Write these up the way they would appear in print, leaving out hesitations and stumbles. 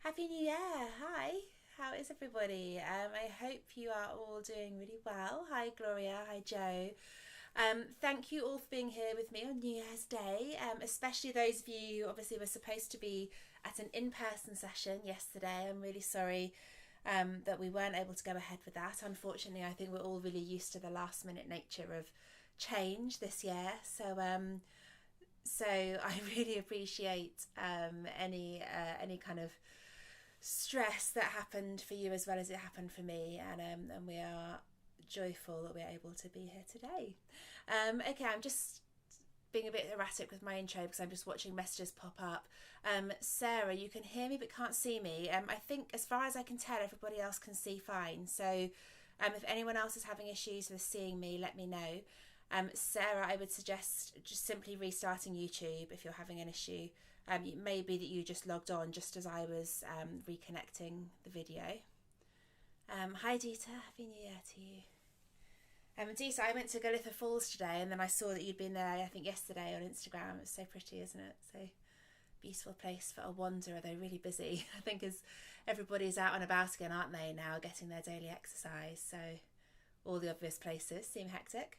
Happy New Year! Hi, how is everybody? I hope you are all doing really well. Hi, Gloria. Hi, Joe. Thank you all for being here with me on New Year's Day, especially those of you who obviously were supposed to be at an in-person session yesterday. I'm really sorry that we weren't able to go ahead with that. Unfortunately, I think we're all really used to the last-minute nature of change this year. So I really appreciate any kind of stress that happened for you as well as it happened for me, and we are joyful that we're able to be here today. Okay, I'm just being a bit erratic with my intro because I'm just watching messages pop up. Sarah, you can hear me but can't see me. I think as far as I can tell, everybody else can see fine. So if anyone else is having issues with seeing me, let me know. Sarah, I would suggest just simply restarting YouTube if you're having an issue. It may be that you just logged on just as I was reconnecting the video. Hi Dita, Happy New Year to you. Dita, I went to Galitha Falls today and then I saw that you'd been there, I think yesterday on Instagram. It's so pretty, isn't it? So beautiful place for a wander, though really busy. I think as everybody's out and about again, aren't they, now getting their daily exercise. So all the obvious places seem hectic.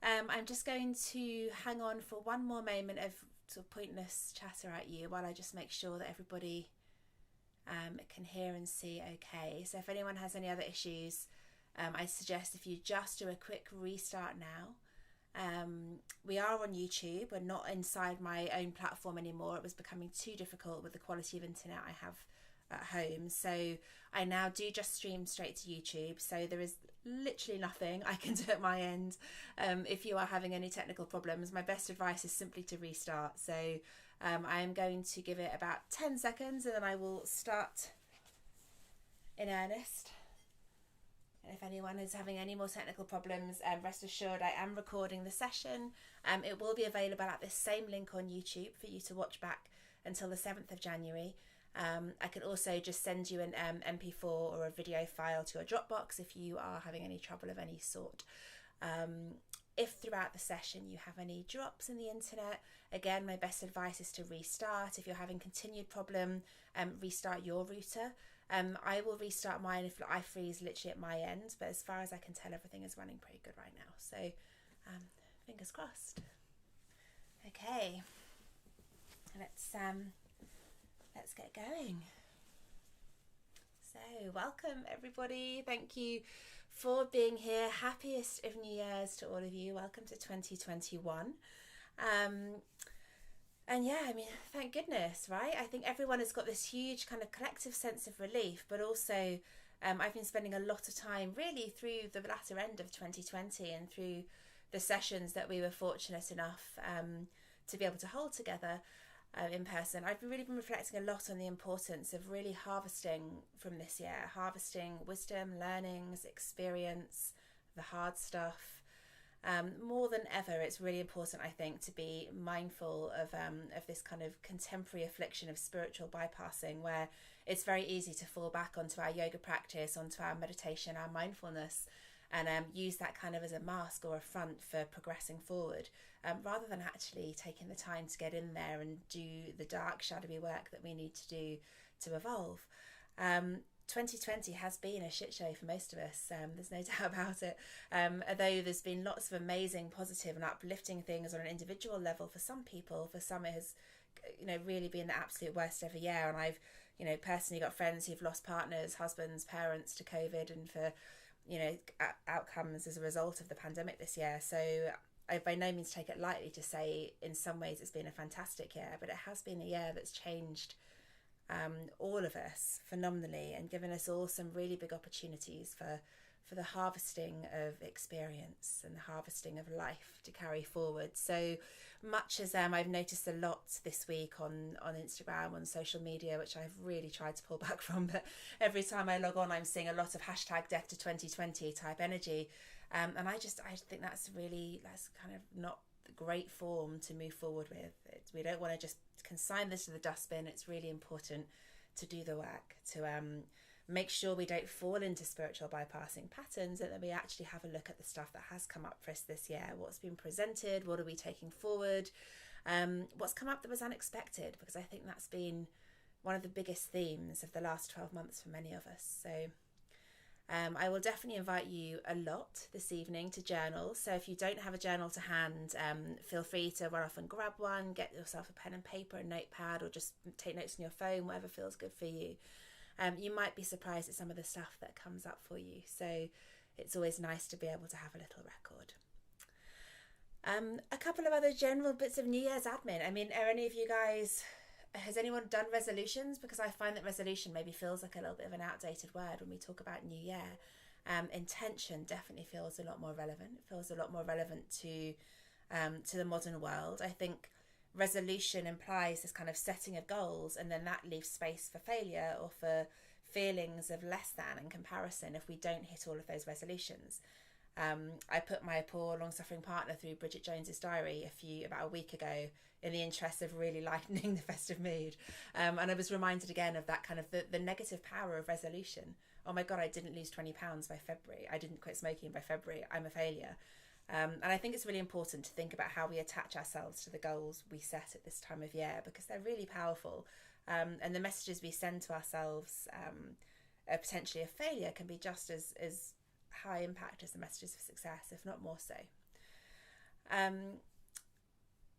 I'm just going to hang on for one more moment of sort of pointless chatter at you while I just make sure that everybody can hear and see okay. So if anyone has any other issues, I suggest if you just do a quick restart now. We are on YouTube. We're not inside my own platform anymore. It was becoming too difficult with the quality of internet I have at home, so I now do just stream straight to YouTube, so there is literally nothing I can do at my end. If you are having any technical problems, my best advice is simply to restart. So I am going to give it about 10 seconds and then I will start in earnest. And if anyone is having any more technical problems, rest assured I am recording the session. It will be available at this same link on YouTube for you to watch back until the 7th of January. I can also just send you an MP4 or a video file to your Dropbox if you are having any trouble of any sort. If throughout the session you have any drops in the internet, again, my best advice is to restart. If you're having continued problem, restart your router. I will restart mine if I freeze literally at my end, but as far as I can tell, everything is running pretty good right now. So fingers crossed. Okay, let's get going. So welcome everybody. Thank you for being here. Happiest of New Year's to all of you. Welcome to 2021. And yeah, I mean, thank goodness, right? I think everyone has got this huge kind of collective sense of relief, but also I've been spending a lot of time really through the latter end of 2020 and through the sessions that we were fortunate enough to be able to hold together in person. I've really been reflecting a lot on the importance of really harvesting from this year, harvesting wisdom, learnings, experience, the hard stuff. More than ever, it's really important, I think, to be mindful of this kind of contemporary affliction of spiritual bypassing, where it's very easy to fall back onto our yoga practice, onto our meditation, our mindfulness, and use that kind of as a mask or a front for progressing forward, rather than actually taking the time to get in there and do the dark, shadowy work that we need to do to evolve. 2020 has been a shit show for most of us, there's no doubt about it, although there's been lots of amazing, positive and uplifting things on an individual level for some people. For some it has, really been the absolute worst ever year, and I've, personally got friends who've lost partners, husbands, parents to COVID, and for outcomes as a result of the pandemic this year. So I by no means take it lightly to say in some ways it's been a fantastic year, but it has been a year that's changed all of us phenomenally and given us all some really big opportunities for the harvesting of experience and the harvesting of life to carry forward. So much as I've noticed a lot this week on Instagram, on social media, which I've really tried to pull back from, but every time I log on I'm seeing a lot of hashtag death to 2020 type energy, and I think that's kind of not the great form to move forward with. We don't want to just consign this to the dustbin. It's really important to do the work, to make sure we don't fall into spiritual bypassing patterns, and that we actually have a look at the stuff that has come up for us this year. What's been presented, what are we taking forward, what's come up that was unexpected, because I think that's been one of the biggest themes of the last 12 months for many of us. So I will definitely invite you a lot this evening to journal. So if you don't have a journal to hand, feel free to run off and grab one, get yourself a pen and paper, a notepad, or just take notes on your phone, whatever feels good for you. You might be surprised at some of the stuff that comes up for you. So it's always nice to be able to have a little record. A couple of other general bits of New Year's admin. I mean, are any of you guys, has anyone done resolutions? Because I find that resolution maybe feels like a little bit of an outdated word when we talk about New Year. Intention definitely feels a lot more relevant. It feels a lot more relevant to the modern world. I think resolution implies this kind of setting of goals, and then that leaves space for failure or for feelings of less than and comparison if we don't hit all of those resolutions. I put my poor long-suffering partner through Bridget Jones's Diary about a week ago in the interest of really lightening the festive mood. And I was reminded again of that kind of the negative power of resolution. Oh my God, I didn't lose 20 pounds by February. I didn't quit smoking by February. I'm a failure. And I think it's really important to think about how we attach ourselves to the goals we set at this time of year, because they're really powerful. And the messages we send to ourselves, potentially a failure, can be just as high impact as the messages of success, if not more so.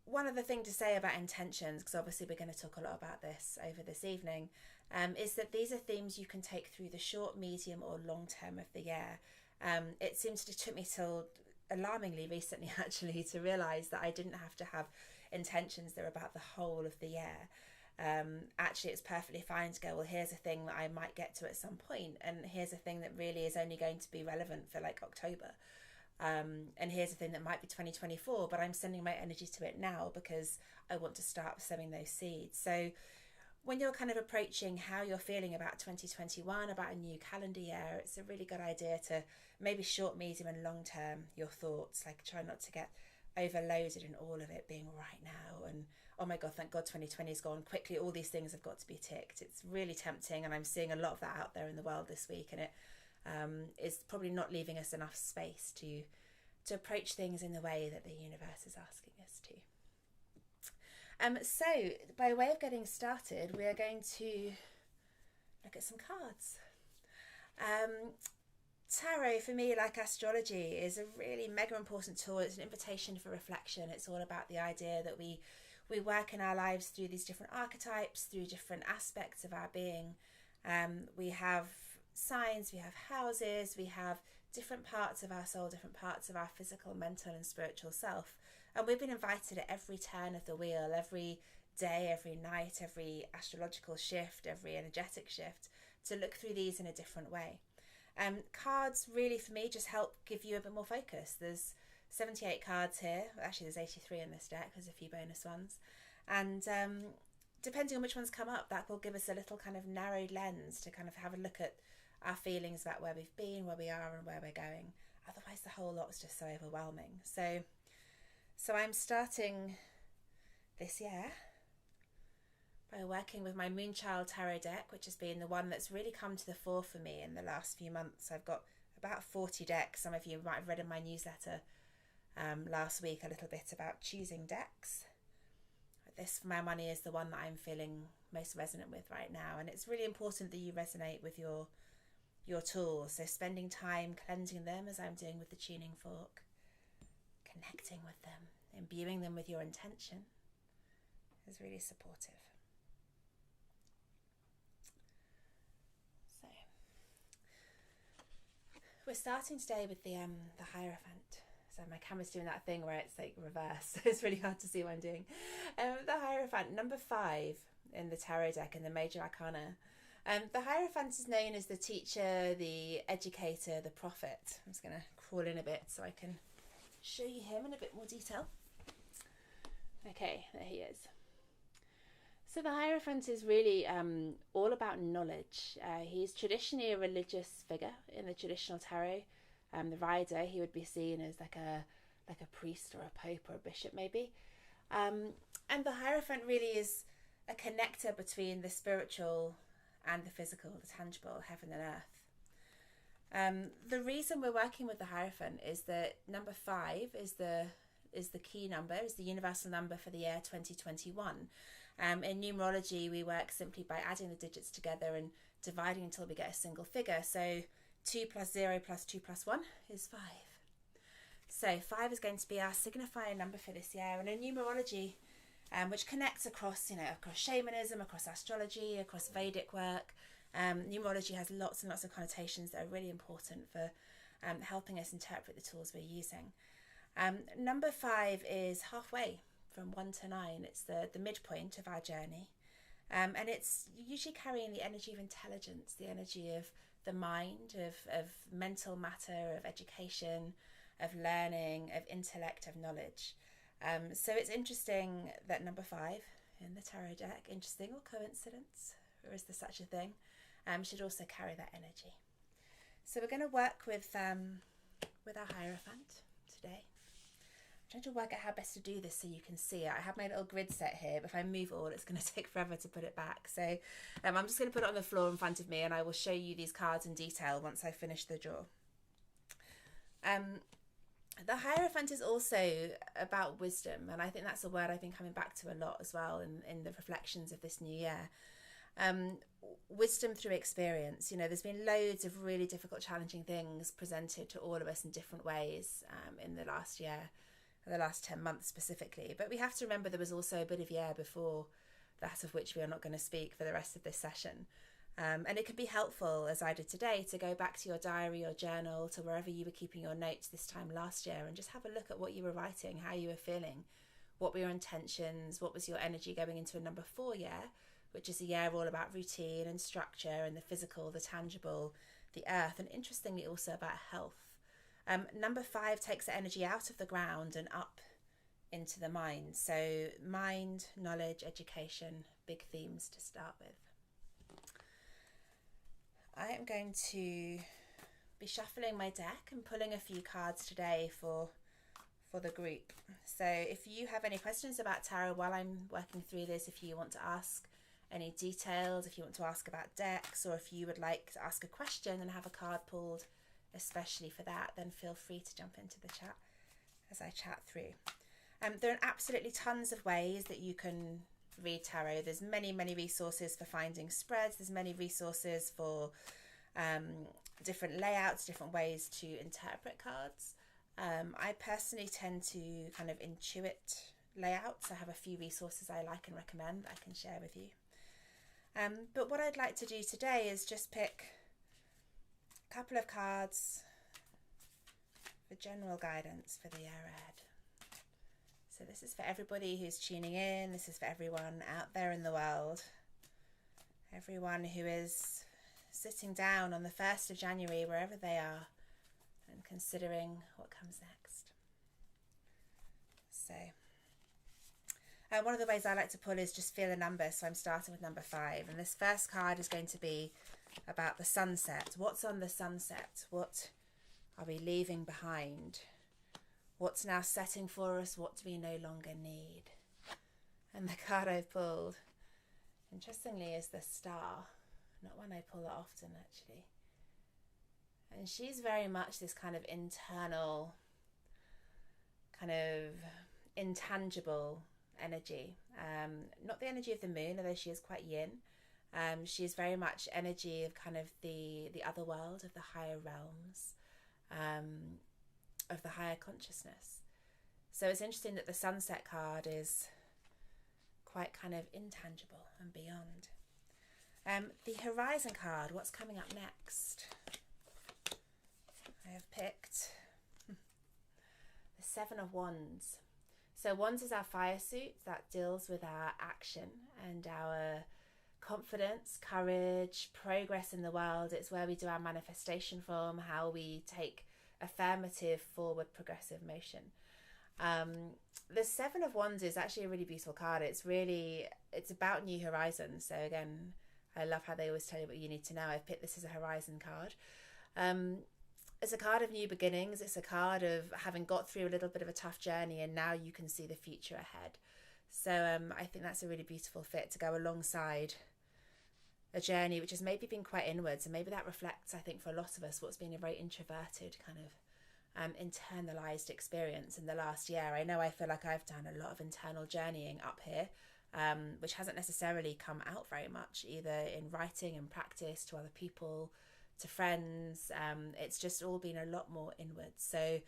One other thing to say about intentions, because obviously we're going to talk a lot about this over this evening, is that these are themes you can take through the short, medium or long term of the year. It seems to took me till alarmingly recently actually to realise that I didn't have to have intentions that are about the whole of the year. Actually, it's perfectly fine to go, well, here's a thing that I might get to at some point, and here's a thing that really is only going to be relevant for like October, and here's a thing that might be 2024, but I'm sending my energy to it now because I want to start sowing those seeds. So when you're kind of approaching how you're feeling about 2021, about a new calendar year, it's a really good idea to maybe short, medium and long term your thoughts, like try not to get overloaded in all of it being right now and oh my God, thank God 2020 is gone quickly, all these things have got to be ticked. It's really tempting, and I'm seeing a lot of that out there in the world this week, and it is probably not leaving us enough space to approach things in the way that the universe is asking us to. So by way of getting started, we are going to look at some cards. Tarot, for me, like astrology, is a really mega important tool. It's an invitation for reflection. It's all about the idea that we work in our lives through these different archetypes, through different aspects of our being. We have signs, we have houses, we have different parts of our soul, different parts of our physical, mental and spiritual self. And we've been invited at every turn of the wheel, every day, every night, every astrological shift, every energetic shift, to look through these in a different way. Cards really, for me, just help give you a bit more focus. There's 78 cards here. Actually, there's 83 in this deck. There's a few bonus ones. And depending on which ones come up, that will give us a little kind of narrowed lens to kind of have a look at our feelings about where we've been, where we are and where we're going. Otherwise, the whole lot is just so overwhelming. So I'm starting this year by working with my Moonchild Tarot deck, which has been the one that's really come to the fore for me in the last few months. I've got about 40 decks. Some of you might have read in my newsletter last week a little bit about choosing decks. This, for my money, is the one that I'm feeling most resonant with right now, and it's really important that you resonate with your tools. So spending time cleansing them, as I'm doing with the tuning fork, connecting with them, imbuing them with your intention, is really supportive. So we're starting today with the Hierophant. So my camera's doing that thing where it's like reverse, so it's really hard to see what I'm doing. The Hierophant, number 5 in the tarot deck in the Major Arcana. The Hierophant is known as the teacher, the educator, the prophet. I'm just going to crawl in a bit so I can show you him in a bit more detail. Okay, there he is. So the Hierophant is really all about knowledge. He's traditionally a religious figure in the traditional tarot. The rider, he would be seen as like a priest or a pope or a bishop maybe. And the Hierophant really is a connector between the spiritual and the physical, the tangible, heaven and earth. The reason we're working with the Hierophant is that number 5 is the key number, is the universal number for the year 2021. In numerology, we work simply by adding the digits together and dividing until we get a single figure. So 2 plus 0 plus 2 plus 1 is 5. So 5 is going to be our signifying number for this year. And in numerology, which connects across, across shamanism, across astrology, across Vedic work, numerology has lots and lots of connotations that are really important for helping us interpret the tools we're using. Number 5 is halfway from 1 to 9. It's the midpoint of our journey. And it's usually carrying the energy of intelligence, the energy of the mind, of mental matter, of education, of learning, of intellect, of knowledge. So it's interesting that number 5 in the tarot deck, interesting or coincidence, or is there such a thing, should also carry that energy. So we're going to work with our Hierophant today. I'm trying to work out how best to do this so you can see it. I have my little grid set here, but if I move it all, it's going to take forever to put it back. So I'm just going to put it on the floor in front of me, and I will show you these cards in detail once I finish the draw. The Hierophant is also about wisdom, and I think that's a word I've been coming back to a lot as well in the reflections of this new year. Wisdom through experience. There's been loads of really difficult, challenging things presented to all of us in different ways in the last year, the last 10 months specifically. But we have to remember there was also a bit of year before that, of which we are not going to speak for the rest of this session. And it can be helpful, as I did today, to go back to your diary or journal, to wherever you were keeping your notes this time last year, and just have a look at what you were writing, how you were feeling, what were your intentions, what was your energy going into a number 4 year, which is a year all about routine and structure and the physical, the tangible, the earth, and interestingly also about health. Number 5 takes the energy out of the ground and up into the mind. So mind, knowledge, education, big themes to start with. I am going to be shuffling my deck and pulling a few cards today for the group. So if you have any questions about tarot while I'm working through this, if you want to ask any details, if you want to ask about decks, or if you would like to ask a question and have a card pulled especially for that, then feel free to jump into the chat as I chat through. There are absolutely tons of ways that you can read tarot. There's many resources for finding spreads. There's many resources for different layouts, different ways to interpret cards. I personally tend to kind of intuit layouts. I have a few resources I like and recommend that I can share with you. But what I'd like to do today is just pick a couple of cards for general guidance for the year ahead. So this is for everybody who's tuning in. This is for everyone out there in the world. Everyone who is sitting down on the 1st of January, wherever they are, and considering what comes next. So one of the ways I like to pull is just feel a number. So I'm starting with number 5. And this first card is going to be about the sunset. What's on the sunset? What are we leaving behind? What's now setting for us? What do we no longer need? And the card I've pulled, interestingly, is the Star. Not one I pull that often, actually. And she's very much this kind of internal, kind of intangible energy. Not the energy of the moon, although she is quite yin. She is very much energy of kind of the other world, of the higher realms, of the higher consciousness. So it's interesting that the sunset card is quite kind of intangible and beyond. The horizon card, what's coming up next? I have picked the 7 of Wands. So Wands is our fire suit that deals with our action and our confidence, courage, progress in the world. It's where we do our manifestation from, how we take affirmative, forward, progressive motion. The 7 of Wands is actually a really beautiful card. It's about new horizons. So again, I love how they always tell you what you need to know. I've picked this as a horizon card. It's a card of new beginnings. It's a card of having got through a little bit of a tough journey and now you can see the future ahead. So I think that's a really beautiful fit to go alongside a journey which has maybe been quite inwards, and maybe that reflects, I think, for a lot of us, what's been a very introverted kind of internalized experience in the last year. I know I feel like I've done a lot of internal journeying up here. which hasn't necessarily come out very much, either in writing and practice, to other people, to friends. It's just all been a lot more inwards. So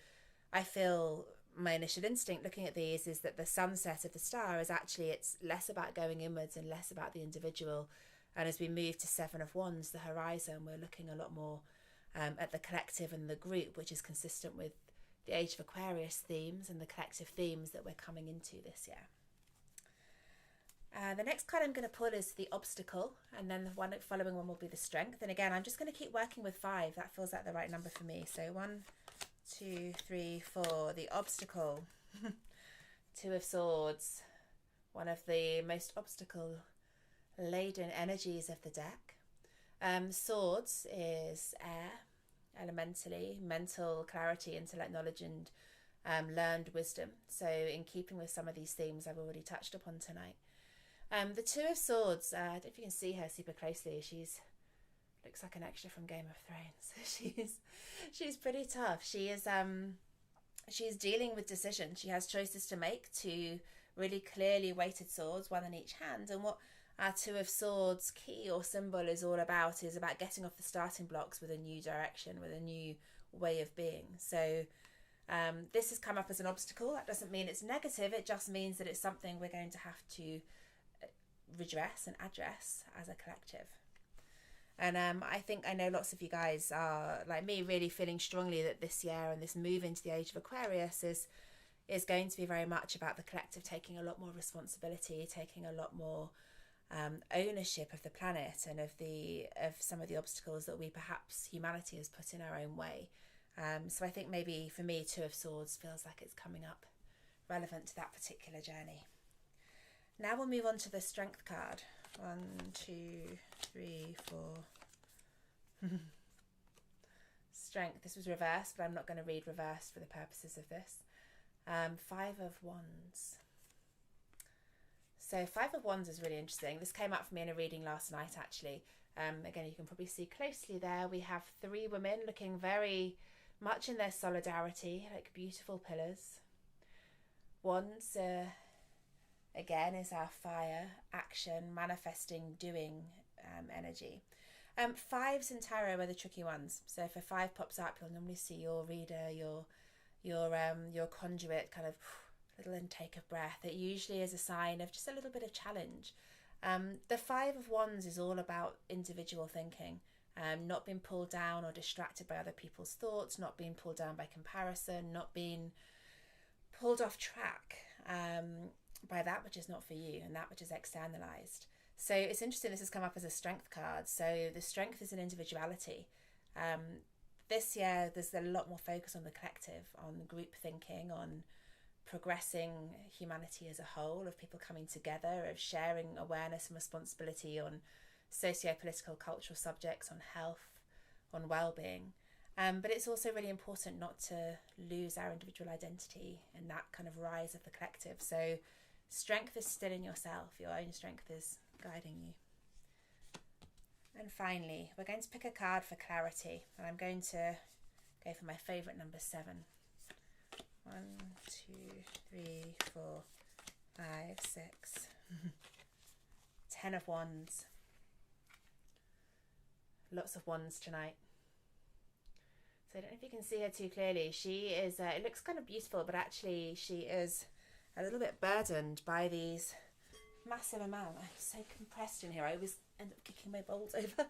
I feel my initial instinct looking at these is that the sunset of the star is actually, it's less about going inwards and less about the individual. And as we move to Seven of Wands, the horizon, we're looking a lot more at the collective and the group, which is consistent with the Age of Aquarius themes and the collective themes that we're coming into this year. The next card I'm going to pull is the obstacle, and then the following one will be the strength. And again, I'm just going to keep working with 5. That feels like the right number for me. So 1, 2, 3, 4. The obstacle. 2 of Swords. One of the most obstacle-laden energies of the deck. Swords is air, elementally, mental clarity, intellect, knowledge, and learned wisdom. So in keeping with some of these themes I've already touched upon tonight. The 2 of Swords, I don't know if you can see her super closely. She's looks like an extra from Game of Thrones. She's pretty tough. She's dealing with decisions. She has choices to make, 2 really clearly weighted swords, 1 in each hand. And what our 2 of Swords key or symbol is all about is about getting off the starting blocks with a new direction, with a new way of being. So this has come up as an obstacle. That doesn't mean it's negative. It just means that it's something we're going to have to redress and address as a collective. And I know lots of you guys are, like me, really feeling strongly that this year and this move into the Age of Aquarius is going to be very much about the collective taking a lot more responsibility, taking a lot more ownership of the planet and of some of the obstacles that we, perhaps humanity, has put in our own way. So I think maybe for me 2 of Swords feels like it's coming up relevant to that particular journey. Now we'll move on to the strength card. 1, 2, 3, 4. Strength. This was reversed, but I'm not going to read reversed for the purposes of this. 5 of Wands. So 5 of Wands is really interesting. This came up for me in a reading last night, actually. Again, you can probably see closely there. We have 3 women looking very much in their solidarity, like beautiful pillars. Wands, again, is our fire, action, manifesting, doing energy. 5s in tarot are the tricky ones. So if a 5 pops up, you'll normally see your reader, your conduit, kind of little intake of breath. It usually is a sign of just a little bit of challenge. The 5 of Wands is all about individual thinking, not being pulled down or distracted by other people's thoughts, not being pulled down by comparison, not being pulled off track by that which is not for you and that which is externalized. So it's interesting, this has come up as a strength card. So the strength is an individuality. This year there's a lot more focus on the collective, on group thinking, on progressing humanity as a whole, of people coming together, of sharing awareness and responsibility on socio-political, cultural subjects, on health, on well-being. But it's also really important not to lose our individual identity and that kind of rise of the collective. So strength is still in yourself. Your own strength is guiding you. And finally, we're going to pick a card for clarity. And I'm going to go for my favourite number 7. 1, 2, 3, 4, 5, 6. 10 of Wands. Lots of wands tonight. So I don't know if you can see her too clearly. She is, it looks kind of beautiful, but actually she is a little bit burdened by these massive amount. I'm so compressed in here. I always end up kicking my bowls over.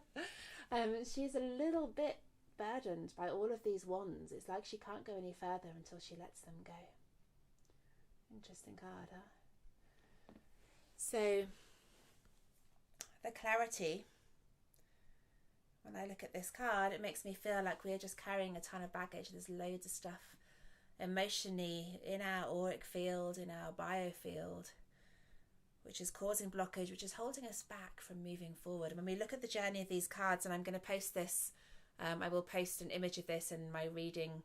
She's a little bit burdened by all of these wands. It's like she can't go any further until she lets them go. Interesting card, huh? So the clarity, when I look at this card, it makes me feel like we're just carrying a ton of baggage. There's loads of stuff emotionally in our auric field, in our biofield, which is causing blockage, which is holding us back from moving forward. And when we look at the journey of these cards, and I'm going to post this, I will post an image of this in my reading,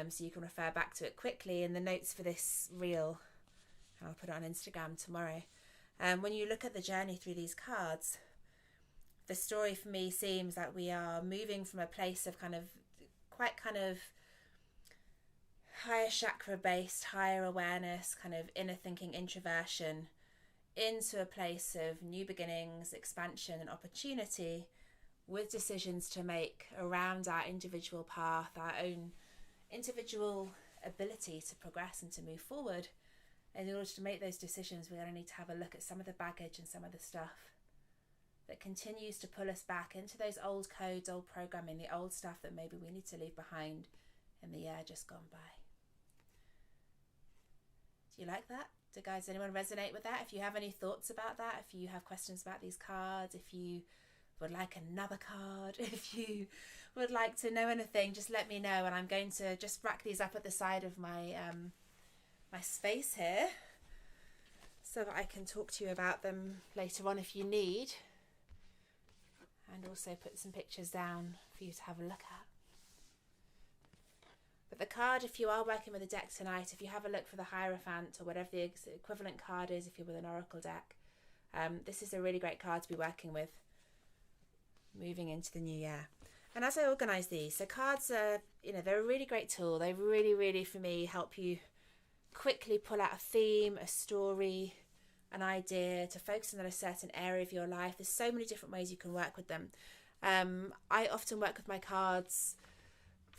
so you can refer back to it quickly in the notes for this reel. I'll put it on Instagram tomorrow. When you look at the journey through these cards, the story for me seems that we are moving from a place of quite higher chakra based, higher awareness, kind of inner thinking introversion, into a place of new beginnings, expansion and opportunity, with decisions to make around our individual path, our own individual ability to progress and to move forward. And in order to make those decisions, we're going to need to have a look at some of the baggage and some of the stuff that continues to pull us back into those old codes, old programming, the old stuff that maybe we need to leave behind in the year just gone by. Do you like that? Does anyone resonate with that? If you have any thoughts about that, if you have questions about these cards, if you would like another card, if you would like to know anything, just let me know. And I'm going to just rack these up at the side of my my space here so that I can talk to you about them later on if you need, and also put some pictures down for you to have a look at. But the card, if you are working with a deck tonight, if you have a look for the Hierophant or whatever the equivalent card is, if you're with an oracle deck, this is a really great card to be working with moving into the new year. And as I organise these, so cards are, they're a really great tool. They really, for me, help you quickly pull out a theme, a story, an idea, to focus on a certain area of your life. There's so many different ways you can work with them. I often work with my cards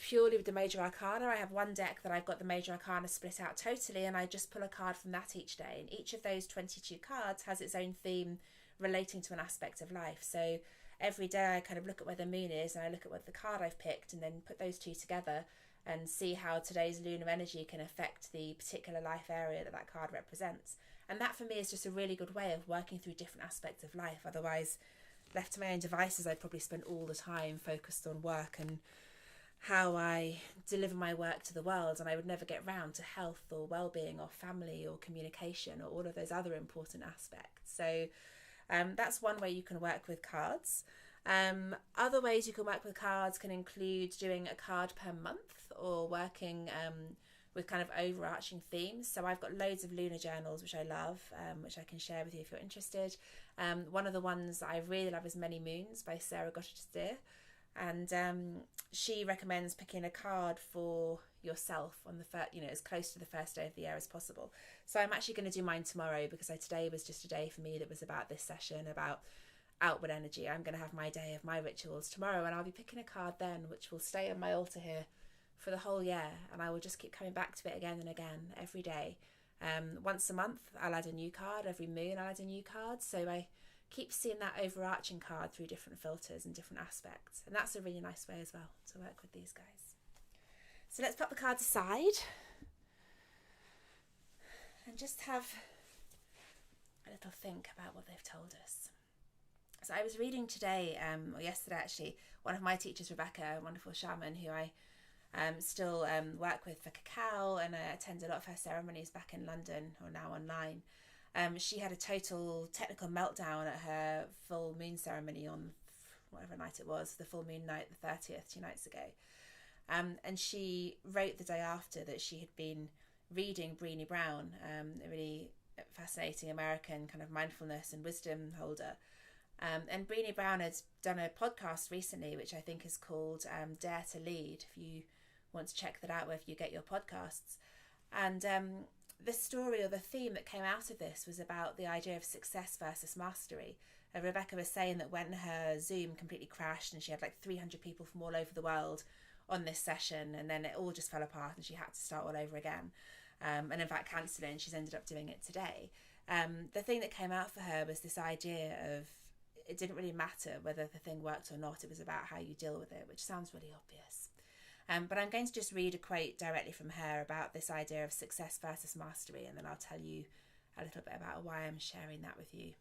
purely with the major arcana. I have one deck that I've got the major arcana split out totally, and I just pull a card from that each day. And each of those 22 cards has its own theme relating to an aspect of life. So every day I kind of look at where the moon is, and I look at what the card I've picked, and then put those two together and see how today's lunar energy can affect the particular life area that that card represents. And that for me is just a really good way of working through different aspects of life. Otherwise, left to my own devices, I'd probably spend all the time focused on work and how I deliver my work to the world, and I would never get round to health or well-being or family or communication or all of those other important aspects. So that's one way you can work with cards. Other ways you can work with cards can include doing a card per month, or working with kind of overarching themes. So I've got loads of lunar journals, which I love, which I can share with you if you're interested. One of the ones that I really love is Many Moons by Sarah Gottesdeer. And she recommends picking a card for yourself on the first, as close to the first day of the year as possible. So I'm actually going to do mine tomorrow, because today was just a day for me that was about this session, about outward energy. I'm going to have my day of my rituals tomorrow, and I'll be picking a card then, which will stay on my altar here for the whole year, and I will just keep coming back to it again and again every day. Once a month I'll add a new card, every moon I'll add a new card, so I keep seeing that overarching card through different filters and different aspects, and that's a really nice way as well to work with these guys. So let's put the cards aside and just have a little think about what they've told us. So I was reading today, or yesterday actually, one of my teachers, Rebecca, a wonderful shaman who I still work with for cacao, and I attend a lot of her ceremonies back in London, or now online. She had a total technical meltdown at her full moon ceremony on whatever night it was, the full moon night, the 30th, 2 nights ago. And she wrote the day after that she had been reading Brené Brown, a really fascinating American kind of mindfulness and wisdom holder. And Brené Brown has done a podcast recently, which I think is called Dare to Lead, if you want to check that out wherever you get your podcasts. And the story, or the theme that came out of this, was about the idea of success versus mastery. Rebecca was saying that when her Zoom completely crashed and she had like 300 people from all over the world on this session, and then it all just fell apart and she had to start all over again. And in fact cancelling, she's ended up doing it today. The thing that came out for her was this idea of it didn't really matter whether the thing worked or not, it was about how you deal with it, which sounds really obvious. But I'm going to just read a quote directly from her about this idea of success versus mastery, and then I'll tell you a little bit about why I'm sharing that with you.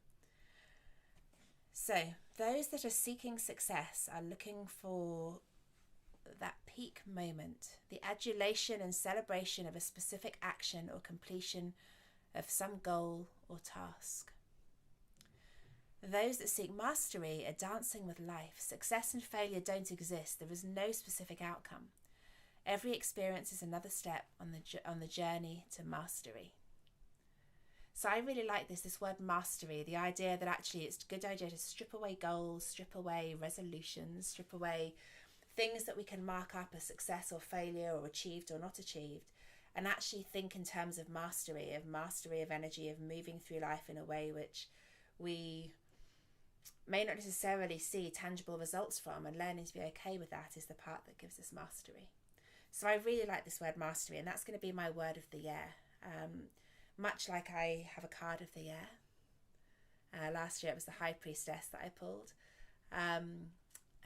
So, those that are seeking success are looking for that peak moment, the adulation and celebration of a specific action or completion of some goal or task. Those that seek mastery are dancing with life. Success and failure don't exist. There is no specific outcome. Every experience is another step on the journey to mastery. So I really like this word mastery, the idea that actually it's a good idea to strip away goals, strip away resolutions, strip away things that we can mark up as success or failure or achieved or not achieved, and actually think in terms of mastery of energy, of moving through life in a way which we may not necessarily see tangible results from, and learning to be okay with that is the part that gives us mastery. So I really like this word mastery, and that's going to be my word of the year. Much like I have a card of the year. Last year it was the High Priestess that I pulled. I'm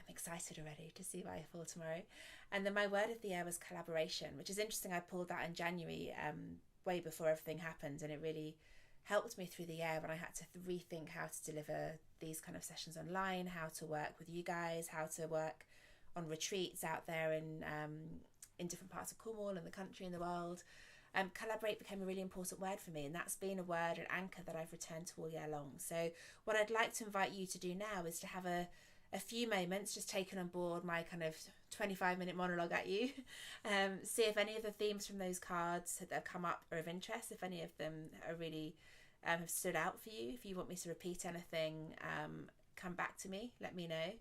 excited already to see what I pull tomorrow. And then my word of the year was collaboration, which is interesting. I pulled that in January, way before everything happened, and it really helped me through the year when I had to rethink how to deliver these kind of sessions online, how to work with you guys, how to work on retreats out there in different parts of Cornwall and the country and the world. Collaborate became a really important word for me, and that's been a word, an anchor that I've returned to all year long. So what I'd like to invite you to do now is to have a few moments just taken on board my kind of 25-minute monologue at you. See if any of the themes from those cards that have come up are of interest, if any of them are really have stood out for you. If you want me to repeat anything, come back to me, let me know,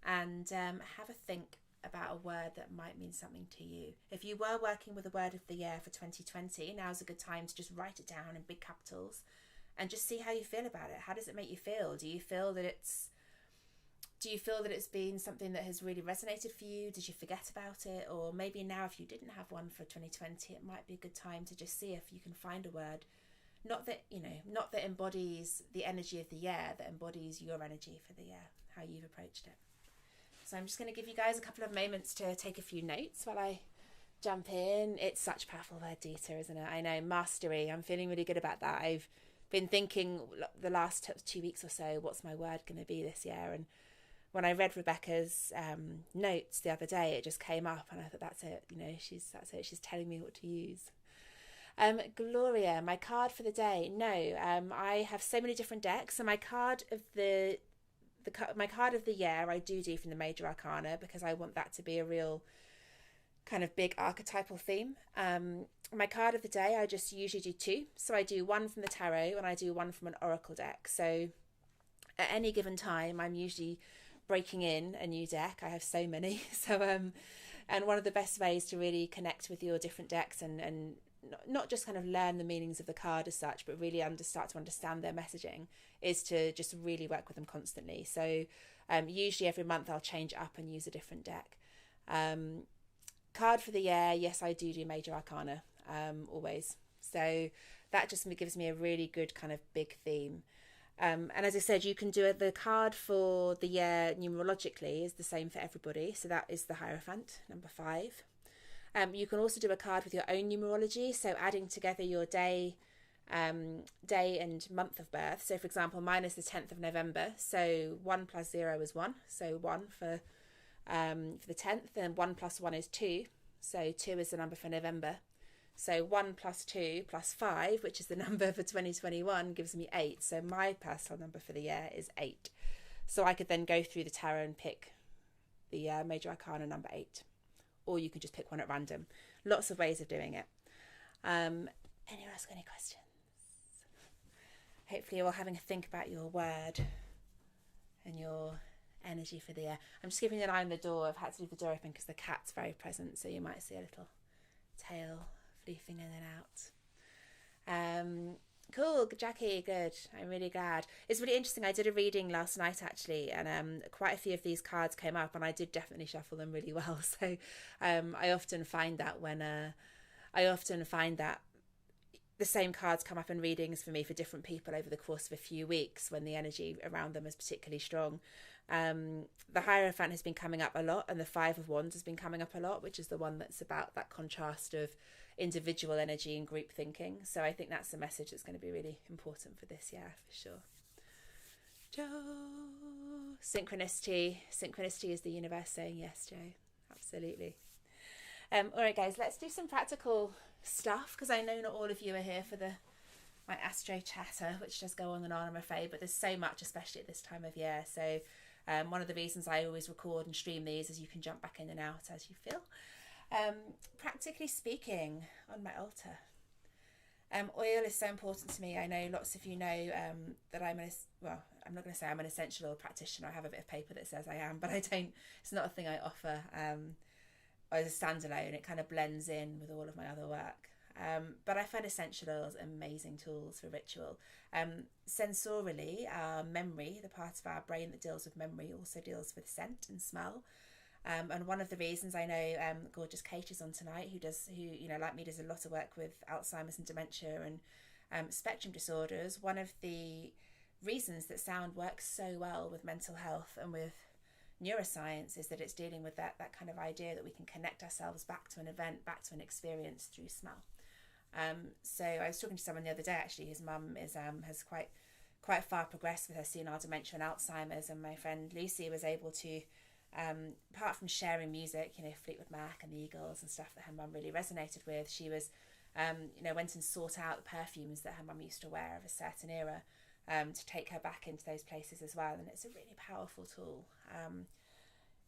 and have a think about a word that might mean something to you. If you were working with a word of the year for 2020, now's a good time to just write it down in big capitals and just see how you feel about it. How does it make you feel? Do you feel that it's been something that has really resonated for you? Did you forget about it? Or maybe now, if you didn't have one for 2020, it might be a good time to just see if you can find a word, not that embodies the energy of the year, that embodies your energy for the year, how you've approached it. So I'm just going to give you guys a couple of moments to take a few notes while I jump in. It's such a powerful word, Dita, isn't it? I know, mastery. I'm feeling really good about that. I've been thinking the last 2 weeks or so, what's my word going to be this year? And when I read Rebecca's notes the other day, it just came up, and I thought, that's it. That's it. She's telling me what to use. Gloria, my card for the day. No, I have so many different decks. So my card of the year I do from the Major Arcana, because I want that to be a real kind of big archetypal theme. My card of the day, I just usually do 2. So I do one from the tarot and I do one from an oracle deck. So at any given time, I'm usually breaking in a new deck. I have so many. So and one of the best ways to really connect with your different decks and not just kind of learn the meanings of the card as such, but really start to understand their messaging, is to just really work with them constantly. So usually every month I'll change up and use a different deck. Card for the year, yes, I do Major Arcana, always. So that just gives me a really good kind of big theme. And as I said, you can do it. The card for the year numerologically is the same for everybody. So that is the Hierophant, number 5. You can also do a card with your own numerology, so adding together your day and month of birth. So for example, mine is the 10th of November, so 1 plus 0 is 1, so 1 for the 10th, and 1 plus 1 is 2, so 2 is the number for November. So 1 plus 2 plus 5, which is the number for 2021, gives me 8. So my personal number for the year is 8. So I could then go through the tarot and pick the Major Arcana number 8. Or you can just pick one at random. Lots of ways of doing it. Anyone else got any questions? Hopefully you're all having a think about your word and your energy for the year. I'm just giving an eye on the door. I've had to leave the door open because the cat's very present, so you might see a little tail floofing in and out. Cool, Jackie, good. I'm really glad. It's really interesting. I did a reading last night actually, and quite a few of these cards came up, and I did definitely shuffle them really well. So I often find that the same cards come up in readings for me for different people over the course of a few weeks when the energy around them is particularly strong. The Hierophant has been coming up a lot, and the 5 of Wands has been coming up a lot, which is the one that's about that contrast of individual energy and group thinking. So I think that's a message that's going to be really important for this year for sure. Joe, synchronicity is the universe saying yes, Joe. Absolutely. All right, guys, let's do some practical stuff, because I know not all of you are here for my astro chatter, which does go on and on, I'm afraid, but there's so much, especially at this time of year. So one of the reasons I always record and stream these is you can jump back in and out as you feel. Practically speaking, on my altar, oil is so important to me. I know lots of you know that I'm not going to say I'm an essential oil practitioner. I have a bit of paper that says I am, but I don't. It's not a thing I offer as a standalone. It kind of blends in with all of my other work. But I find essential oils amazing tools for ritual. Sensorily, our memory, the part of our brain that deals with memory, also deals with scent and smell. And one of the reasons, I know gorgeous Kate is on tonight, who like me, does a lot of work with Alzheimer's and dementia and spectrum disorders. One of the reasons that sound works so well with mental health and with neuroscience is that it's dealing with that kind of idea that we can connect ourselves back to an event, back to an experience through smell. So I was talking to someone the other day, actually, whose mum is has quite far progressed with her senile dementia and Alzheimer's, and my friend Lucy was able to, apart from sharing music, Fleetwood Mac and the Eagles and stuff that her mum really resonated with, she was went and sought out the perfumes that her mum used to wear of a certain era, to take her back into those places as well. And it's a really powerful tool.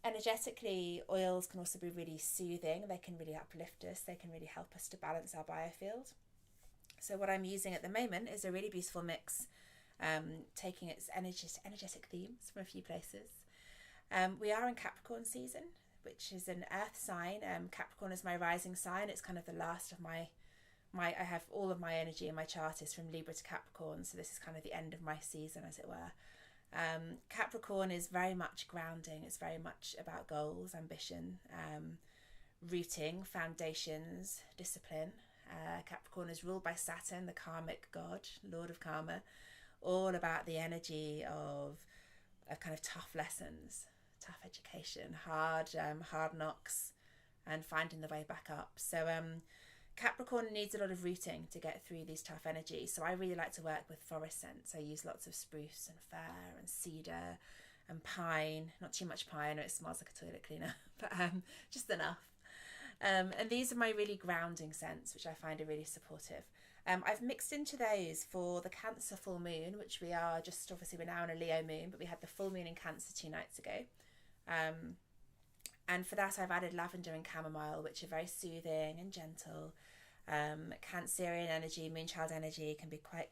Energetically, oils can also be really soothing. They can really uplift us. They can really help us to balance our biofield. So what I'm using at the moment is a really beautiful mix, taking its energetic themes from a few places. We are in Capricorn season, which is an earth sign. Capricorn is my rising sign. It's kind of the last of I have all of my energy in my chart is from Libra to Capricorn, so this is kind of the end of my season, as it were. Capricorn is very much grounding. It's very much about goals, ambition, rooting, foundations, discipline. Capricorn is ruled by Saturn, the karmic god, lord of karma, all about the energy of kind of tough lessons, tough education, hard knocks, and finding the way back up. So Capricorn needs a lot of rooting to get through these tough energies. So I really like to work with forest scents. I use lots of spruce and fir and cedar and pine. Not too much pine, or it smells like a toilet cleaner, but just enough. And these are my really grounding scents, which I find are really supportive. I've mixed into those for the Cancer full moon, which we are just, obviously we're now in a Leo moon, but we had the full moon in Cancer 2 nights ago. And for that, I've added lavender and chamomile, which are very soothing and gentle. Cancerian energy, moonchild energy can be quite,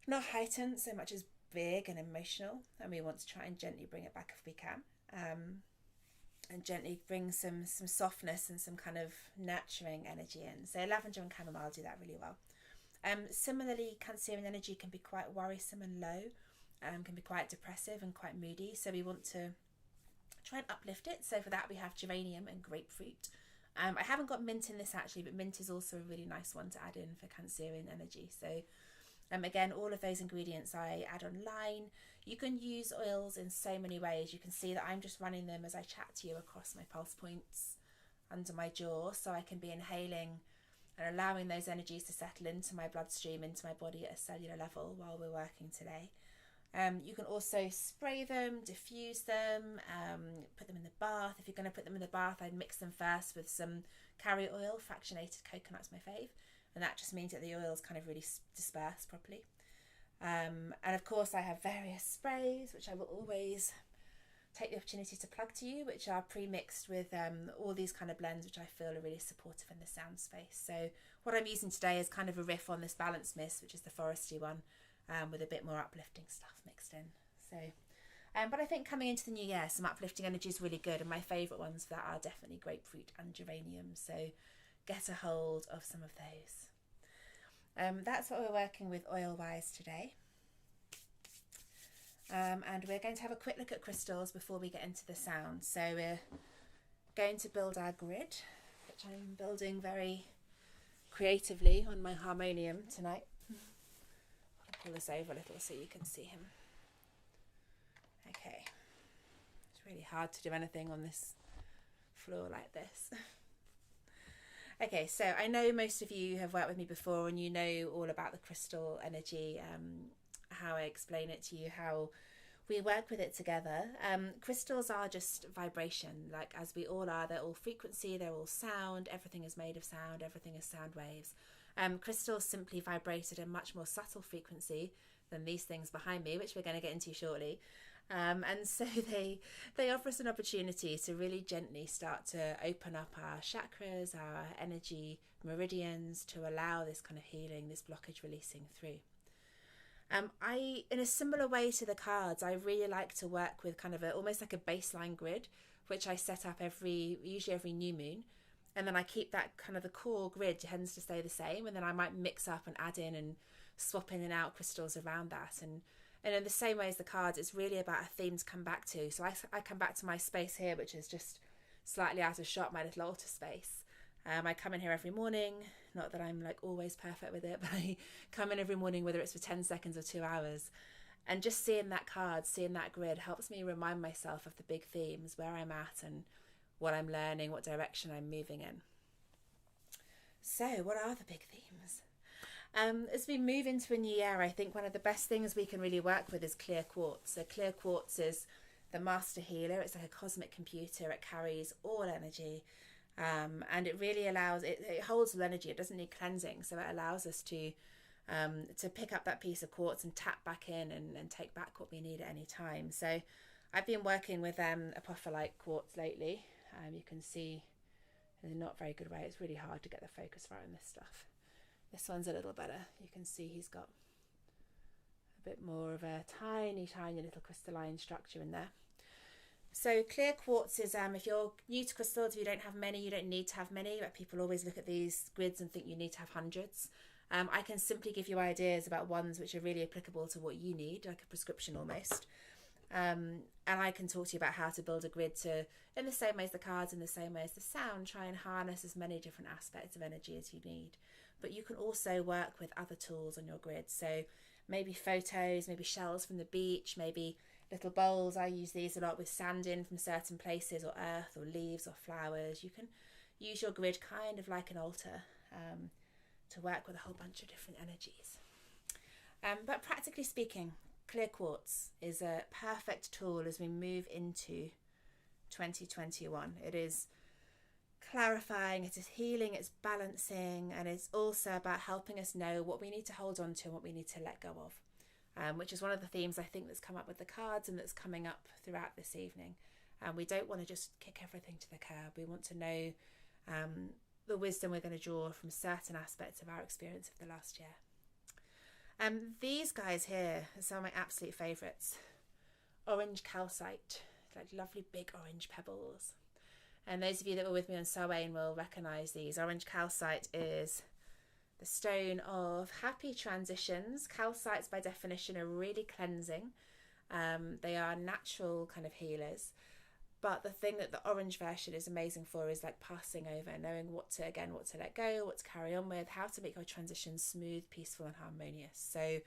not heightened so much as big and emotional. And we want to try and gently bring it back if we can. And gently bring some softness and some kind of nurturing energy in. So lavender and chamomile do that really well. Similarly, Cancerian energy can be quite worrisome and low, can be quite depressive and quite moody. So we want to try and uplift it. So for that, we have geranium and grapefruit. I haven't got mint in this actually, but mint is also a really nice one to add in for Cancerian energy. So again, all of those ingredients I add online. You can use oils in so many ways. You can see that I'm just running them as I chat to you across my pulse points under my jaw, so I can be inhaling and allowing those energies to settle into my bloodstream, into my body at a cellular level while we're working today. You can also spray them, diffuse them, put them in the bath. If you're going to put them in the bath, I'd mix them first with some carrier oil. Fractionated coconut's my fave, and that just means that the oils kind of really disperse properly. And of course I have various sprays, which I will always take the opportunity to plug to you, which are pre-mixed with all these kind of blends, which I feel are really supportive in the sound space. So what I'm using today is kind of a riff on this Balance Mist, which is the foresty one, with a bit more uplifting stuff mixed in. So, but I think coming into the new year, some uplifting energy is really good, and my favourite ones for that are definitely grapefruit and geranium. So get a hold of some of those. That's what we're working with oil-wise today. And we're going to have a quick look at crystals before we get into the sound. So we're going to build our grid, which I'm building very creatively on my harmonium tonight. I'll pull this over a little so you can see him. Okay. It's really hard to do anything on this floor like this. Okay, so I know most of you have worked with me before and you know all about the crystal energy, how I explain it to you, how we work with it together. Crystals are just vibration, like as we all are. They're all frequency, they're all sound, everything is made of sound, everything is sound waves. Crystals simply vibrate at a much more subtle frequency than these things behind me, which we're going to get into shortly. And so they offer us an opportunity to really gently start to open up our chakras, our energy meridians, to allow this kind of healing, this blockage releasing through. In a similar way to the cards, I really like to work with kind of almost like a baseline grid, which I set up usually every new moon. And then I keep that kind of, the core grid tends to stay the same, and then I might mix up and add in and swap in and out crystals around that. And in the same way as the cards, it's really about a theme to come back to. So I come back to my space here, which is just slightly out of shot, my little altar space. I come in here every morning, not that I'm like always perfect with it, but I come in every morning, whether it's for 10 seconds or 2 hours, and just seeing that card, seeing that grid helps me remind myself of the big themes, where I'm at and what I'm learning, what direction I'm moving in. So what are the big themes? As we move into a new year, I think one of the best things we can really work with is clear quartz. So clear quartz is the master healer. It's like a cosmic computer. It carries all energy, and it really allows, it holds all energy. It doesn't need cleansing, so it allows us to pick up that piece of quartz and tap back in and take back what we need at any time. So I've been working with apophyllite quartz lately. You can see in a not very good way, it's really hard to get the focus right on this stuff. This one's a little better. You can see he's got a bit more of a tiny little crystalline structure in there. So clear quartz is, if you're new to crystals, if you don't have many, you don't need to have many, but people always look at these grids and think you need to have hundreds. I can simply give you ideas about ones which are really applicable to what you need, like a prescription almost. And I can talk to you about how to build a grid to, in the same way as the cards, in the same way as the sound, try and harness as many different aspects of energy as you need. But you can also work with other tools on your grid. So maybe photos, maybe shells from the beach, maybe little bowls. I use these a lot with sand in from certain places, or earth, or leaves, or flowers. You can use your grid kind of like an altar to work with a whole bunch of different energies. But practically speaking, clear quartz is a perfect tool as we move into 2021. It is clarifying, it is healing, it's balancing, and it's also about helping us know what we need to hold on to and what we need to let go of, which is one of the themes I think that's come up with the cards and that's coming up throughout this evening. We don't want to just kick everything to the curb. We want to know the wisdom we're going to draw from certain aspects of our experience of the last year. These guys here are some of my absolute favourites. Orange calcite, like lovely big orange pebbles. And those of you that were with me on Samhain will recognise these. Orange calcite is the stone of happy transitions. Calcites by definition are really cleansing. They are natural kind of healers. But the thing that the orange version is amazing for is like passing over, knowing what to let go, what to carry on with, how to make your transition smooth, peaceful and harmonious. So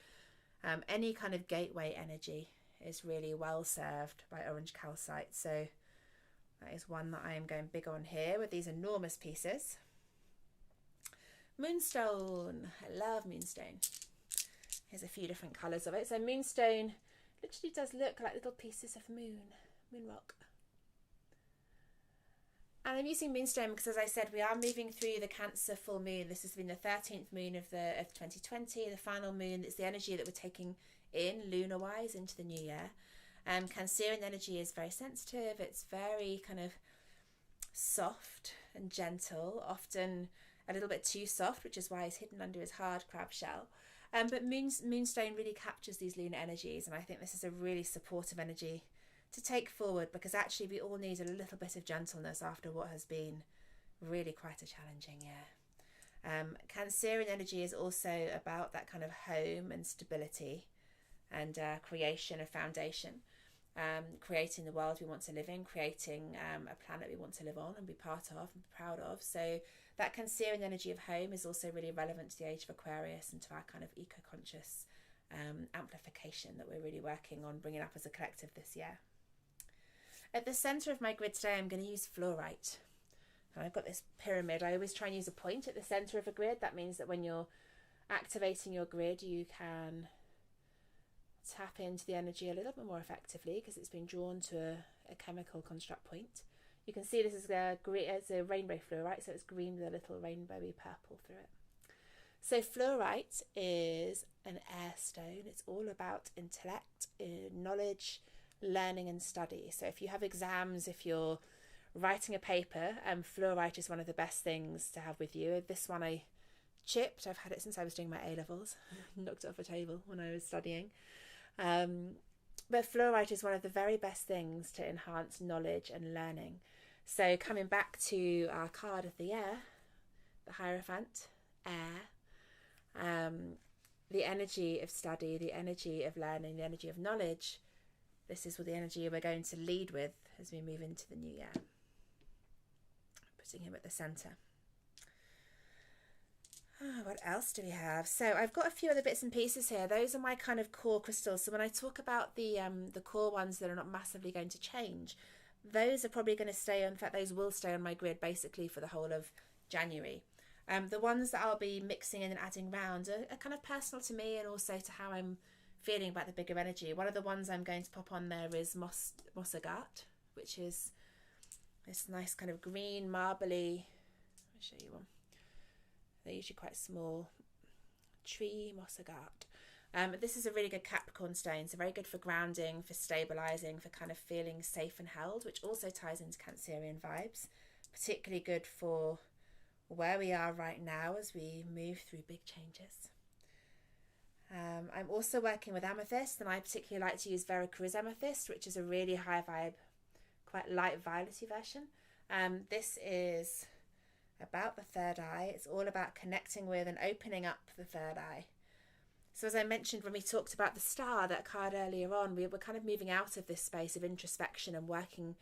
any kind of gateway energy is really well served by orange calcite. So that is one that I am going big on here with these enormous pieces. Moonstone. I love moonstone. Here's a few different colours of it. So moonstone literally does look like little pieces of moon rock. And I'm using moonstone because, as I said, we are moving through the Cancer full moon. This has been the 13th moon of 2020, the final moon. It's the energy that we're taking in lunar-wise into the new year. Cancerian energy is very sensitive. It's very kind of soft and gentle, often a little bit too soft, which is why it's hidden under his hard crab shell. But moonstone really captures these lunar energies, and I think this is a really supportive energy to take forward, because actually we all need a little bit of gentleness after what has been really quite a challenging year. Cancerian energy is also about that kind of home and stability and creation of foundation, creating the world we want to live in, creating a planet we want to live on and be part of and be proud of. So that Cancerian energy of home is also really relevant to the age of Aquarius and to our kind of eco-conscious amplification that we're really working on bringing up as a collective this year. At the centre of my grid today, I'm going to use fluorite. And I've got this pyramid. I always try and use a point at the centre of a grid. That means that when you're activating your grid, you can tap into the energy a little bit more effectively because it's been drawn to a chemical construct point. You can see this is it's a rainbow fluorite, so it's green with a little rainbowy purple through it. So fluorite is an air stone. It's all about intellect, knowledge, learning and study. So if you have exams, if you're writing a paper, fluorite is one of the best things to have with you. This one I chipped. I've had it since I was doing my A-levels. Knocked it off a table when I was studying. But fluorite is one of the very best things to enhance knowledge and learning. So coming back to our card of the year, the Hierophant, air, the energy of study, the energy of learning, the energy of knowledge. This is what the energy we're going to lead with as we move into the new year. Putting him at the centre. What else do we have? So I've got a few other bits and pieces here. Those are my kind of core crystals. So when I talk about the core ones that are not massively going to change, those are probably going to stay. In fact, those will stay on my grid basically for the whole of January. The ones that I'll be mixing in and adding round are kind of personal to me and also to how I'm feeling about the bigger energy. One of the ones I'm going to pop on there is Mossagat, which is this nice kind of green marbly. I'll show you one. They're usually quite small. Tree Mossagat. This is a really good Capricorn stone, so very good for grounding, for stabilising, for kind of feeling safe and held, which also ties into Cancerian vibes. Particularly good for where we are right now as we move through big changes. I'm also working with Amethyst, and I particularly like to use Mercury Amethyst, which is a really high vibe, quite light violet-y version. This is about the third eye. It's all about connecting with and opening up the third eye. So as I mentioned when we talked about the star, that card earlier on, we were kind of moving out of this space of introspection and working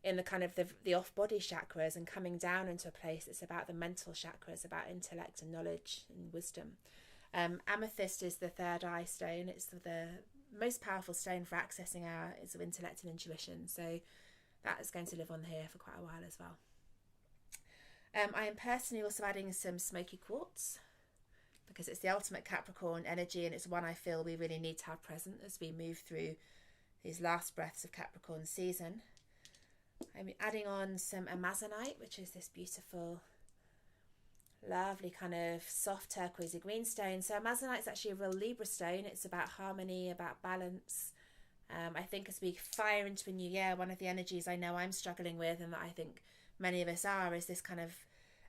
in the kind of the off-body chakras and coming down into a place that's about the mental chakras, about intellect and knowledge and wisdom. Amethyst is the third eye stone. It's the most powerful stone for accessing our sort of intellect and intuition. So that is going to live on here for quite a while as well. I am personally also adding some smoky quartz because it's the ultimate Capricorn energy, and it's one I feel we really need to have present as we move through these last breaths of Capricorn season. I'm adding on some amazonite, which is this beautiful, lovely kind of soft turquoisey green stone. So amazonite is actually a real Libra stone. It's about harmony, about balance. I think as we fire into a new year, one of the energies I know I'm struggling with, and that I think many of us are, is this kind of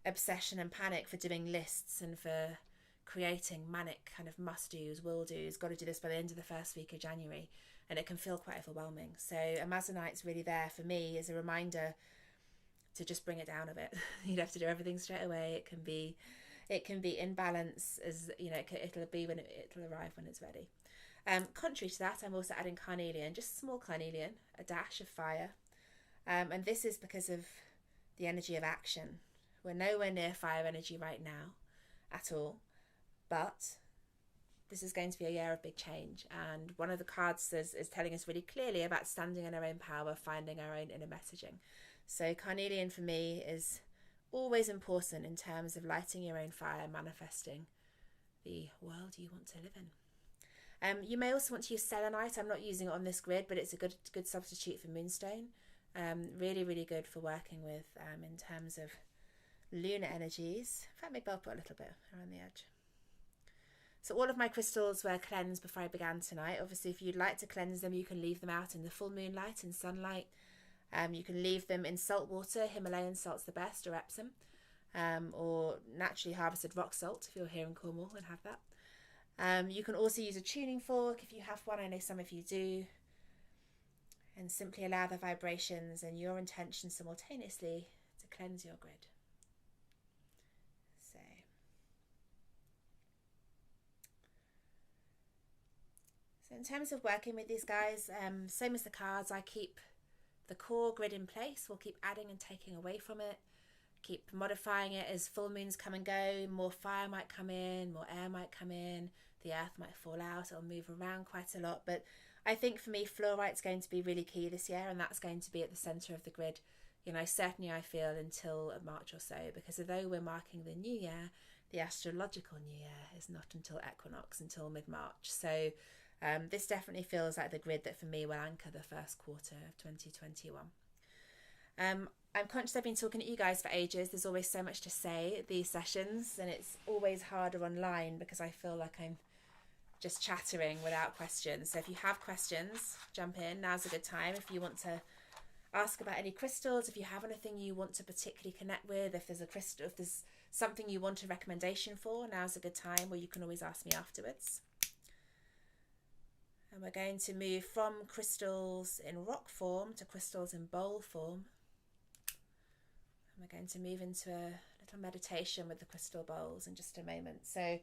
obsession and panic for doing lists and for creating manic kind of must-dos, will-dos, got to do this by the end of the first week of January, and it can feel quite overwhelming. So amazonite's really there for me as a reminder to just bring it down a bit. You don't have to do everything straight away. It can be in balance, as you know, it'll arrive when it's ready. Contrary to that, I'm also adding carnelian, just small carnelian, a dash of fire, and this is because of the energy of action. We're nowhere near fire energy right now at all, but this is going to be a year of big change, and one of the cards is telling us really clearly about standing in our own power, finding our own inner messaging. So carnelian for me is always important in terms of lighting your own fire, manifesting the world you want to live in. You may also want to use selenite. I'm not using it on this grid, but it's a good substitute for moonstone. Really, really good for working with in terms of lunar energies. In fact, maybe I'll put a little bit around the edge. So all of my crystals were cleansed before I began tonight. Obviously, if you'd like to cleanse them, you can leave them out in the full moonlight and sunlight. You can leave them in salt water. Himalayan salt's the best, or Epsom, or naturally harvested rock salt if you're here in Cornwall and have that. You can also use a tuning fork if you have one. I know some of you do. And simply allow the vibrations and your intention simultaneously to cleanse your grid. So in terms of working with these guys, same as the cards, I keep the core grid in place. We'll keep adding and taking away from it, keep modifying it as full moons come and go. More fire might come in, more air might come in, the earth might fall out, it'll move around quite a lot. But I think for me, fluorite's going to be really key this year, and that's going to be at the centre of the grid. You know, certainly I feel until March or so, because although we're marking the new year, the astrological new year is not until equinox, until mid-March. So this definitely feels like the grid that for me will anchor the first quarter of 2021. I'm conscious I've been talking to you guys for ages. There's always so much to say at these sessions, and it's always harder online because I feel like I'm just chattering without questions. So if you have questions, jump in. Now's a good time. If you want to ask about any crystals, if you have anything you want to particularly connect with, if there's a crystal, if there's something you want a recommendation for, now's a good time, or you can always ask me afterwards. And we're going to move from crystals in rock form to crystals in bowl form. And we're going to move into a little meditation with the crystal bowls in just a moment. So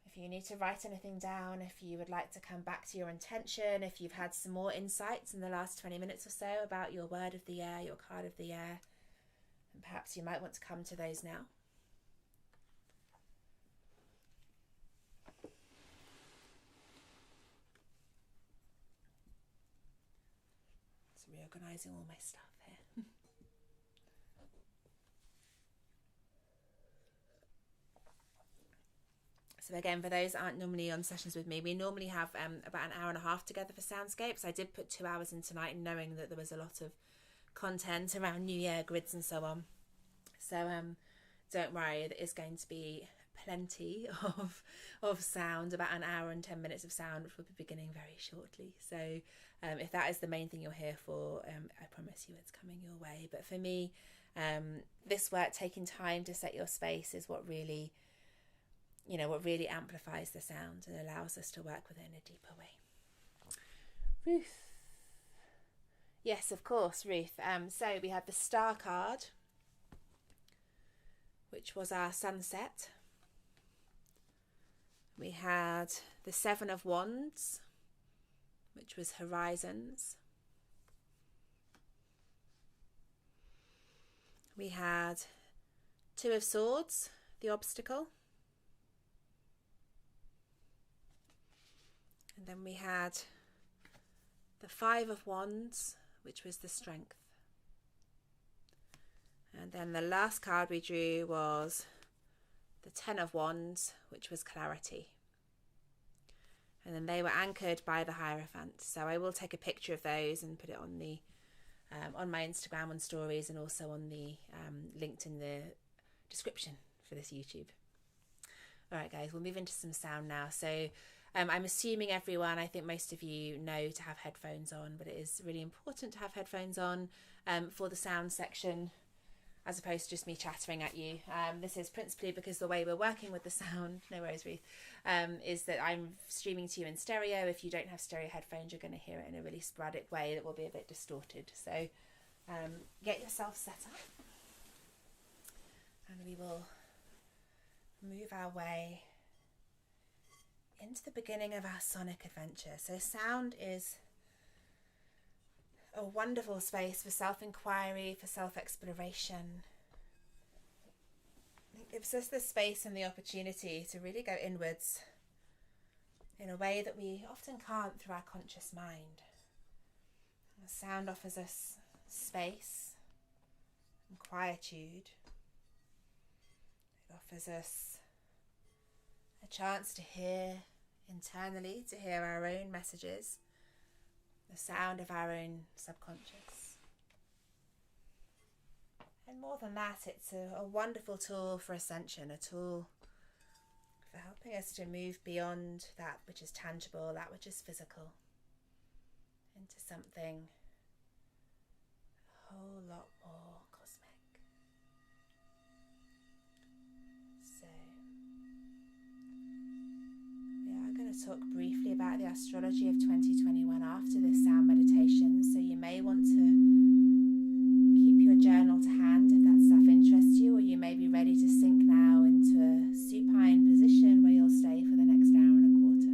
if you need to write anything down, if you would like to come back to your intention, if you've had some more insights in the last 20 minutes or so about your word of the year, your card of the year, and perhaps you might want to come to those now. Just reorganizing all my stuff here. So again, for those that aren't normally on sessions with me, we normally have about an hour and a half together for Soundscape. So I did put 2 hours in tonight, knowing that there was a lot of content around New Year grids and so on. So don't worry, there is going to be plenty of sound, about an hour and 10 minutes of sound, which will be beginning very shortly. So if that is the main thing you're here for, I promise you it's coming your way. But for me, this work, taking time to set your space, is what really amplifies the sound and allows us to work with it in a deeper way. Ruth. Yes, of course, Ruth. So we had the Star card, which was our sunset. We had the 7 of Wands, which was horizons. We had 2 of Swords, the obstacle. And then we had the 5 of Wands, which was the strength. And then the last card we drew was the 10 of Wands, which was clarity. And then they were anchored by the Hierophant. So I will take a picture of those and put it on the on my Instagram on stories, and also on the linked in the description for this YouTube. All right, guys, we'll move into some sound now. So I'm assuming everyone, I think most of you know to have headphones on, but it is really important to have headphones on for the sound section, as opposed to just me chattering at you. This is principally because the way we're working with the sound, no worries Ruth, is that I'm streaming to you in stereo. If you don't have stereo headphones, you're going to hear it in a really sporadic way that will be a bit distorted. So get yourself set up, and we will move our way into the beginning of our sonic adventure. So sound is a wonderful space for self-inquiry, for self-exploration. It gives us the space and the opportunity to really go inwards in a way that we often can't through our conscious mind. The sound offers us space and quietude. It offers us a chance to hear internally, to hear our own messages, the sound of our own subconscious. And more than that, it's a wonderful tool for ascension, a tool for helping us to move beyond that which is tangible, that which is physical, into something a whole lot more cosmic. So we are going to talk briefly about the astrology of 2021 after this sound meditation, so you may want to keep your journal to hand if that stuff interests you, or you may be ready to sink now into a supine position where you'll stay for the next hour and a quarter.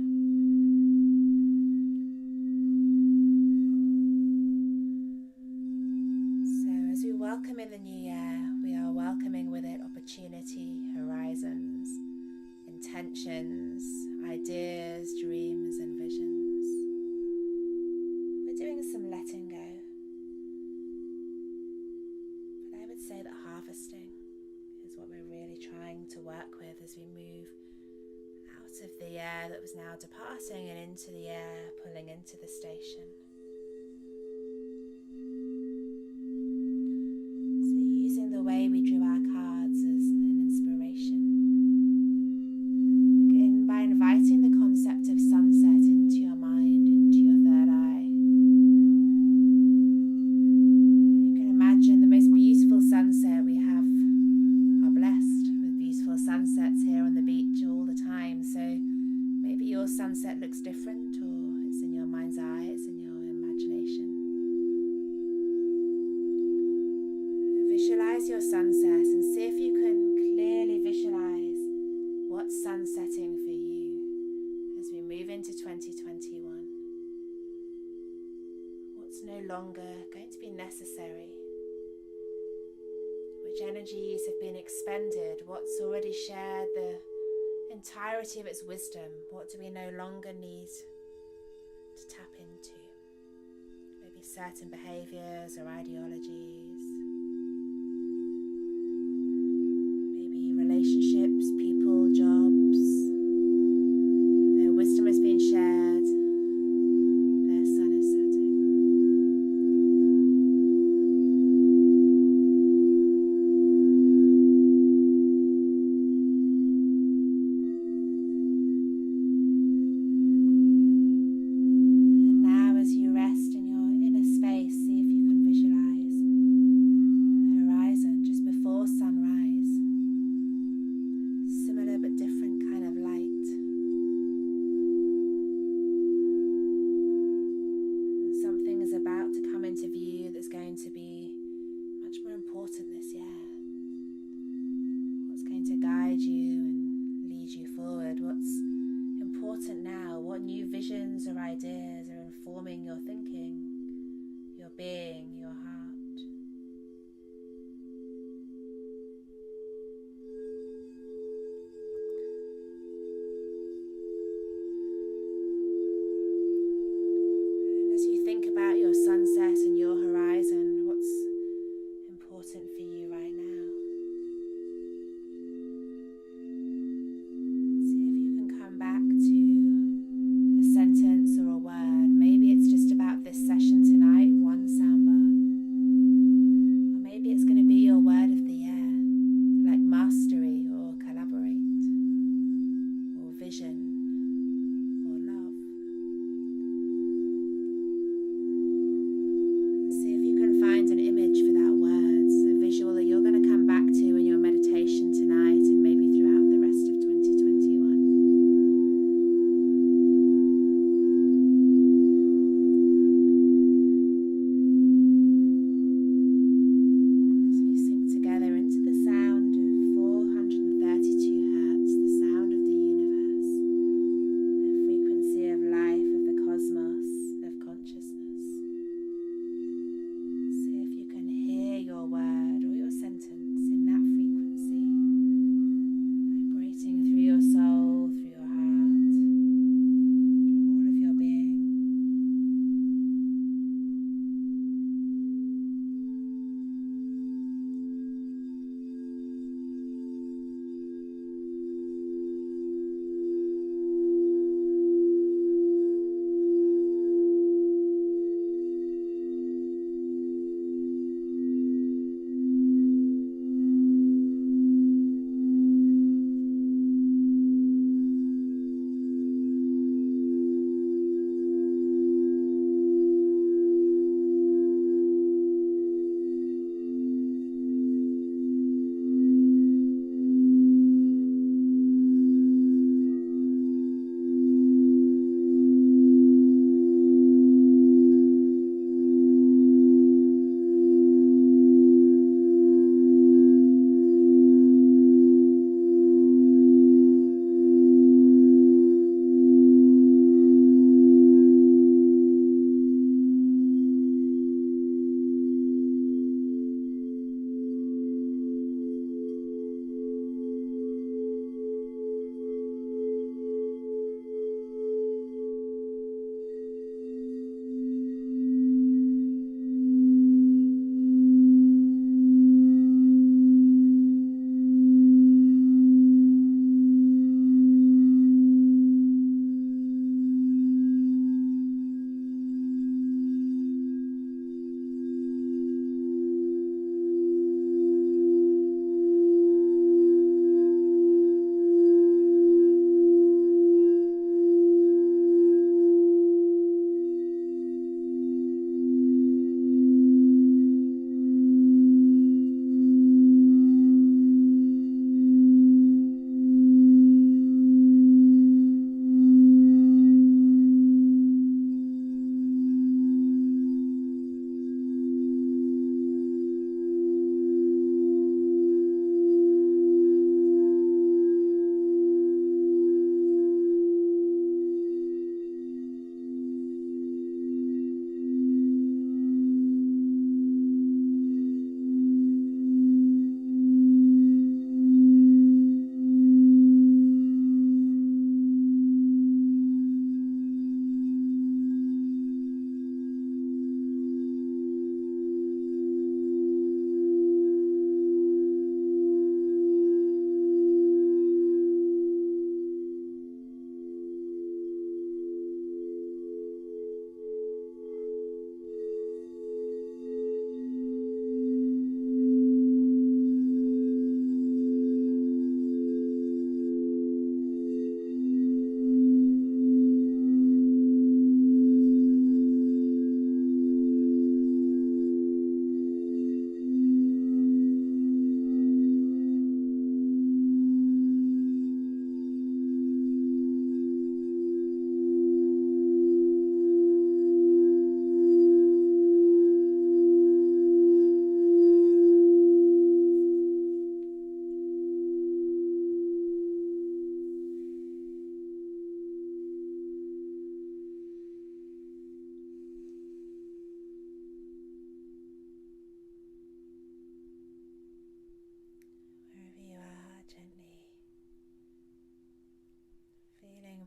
So as we welcome in the new year, we are welcoming with it opportunity, horizons, intentions, ideas, dreams and visions. We're doing some letting go. But I would say that harvesting is what we're really trying to work with as we move out of the air that was now departing and into the air pulling into the station. So using the way we drew our cards as an inspiration, begin by inviting the concept of sunset into your mind, into your third eye. You can imagine the most beautiful sunset we have are blessed with beautiful sunsets here on the beach all the time. So maybe your sunset looks different, or it's in your mind's eye, it's in your as your sun sets, and see if you can clearly visualize what's sunsetting for you as we move into 2021. What's no longer going to be necessary? Which energies have been expended? What's already shared the entirety of its wisdom? What do we no longer need to tap into? Maybe certain behaviors or ideologies. Maybe relationships, people, jobs. Their wisdom has been shared. Their sun is setting. And now as you rest in your inner space, see if you can visualize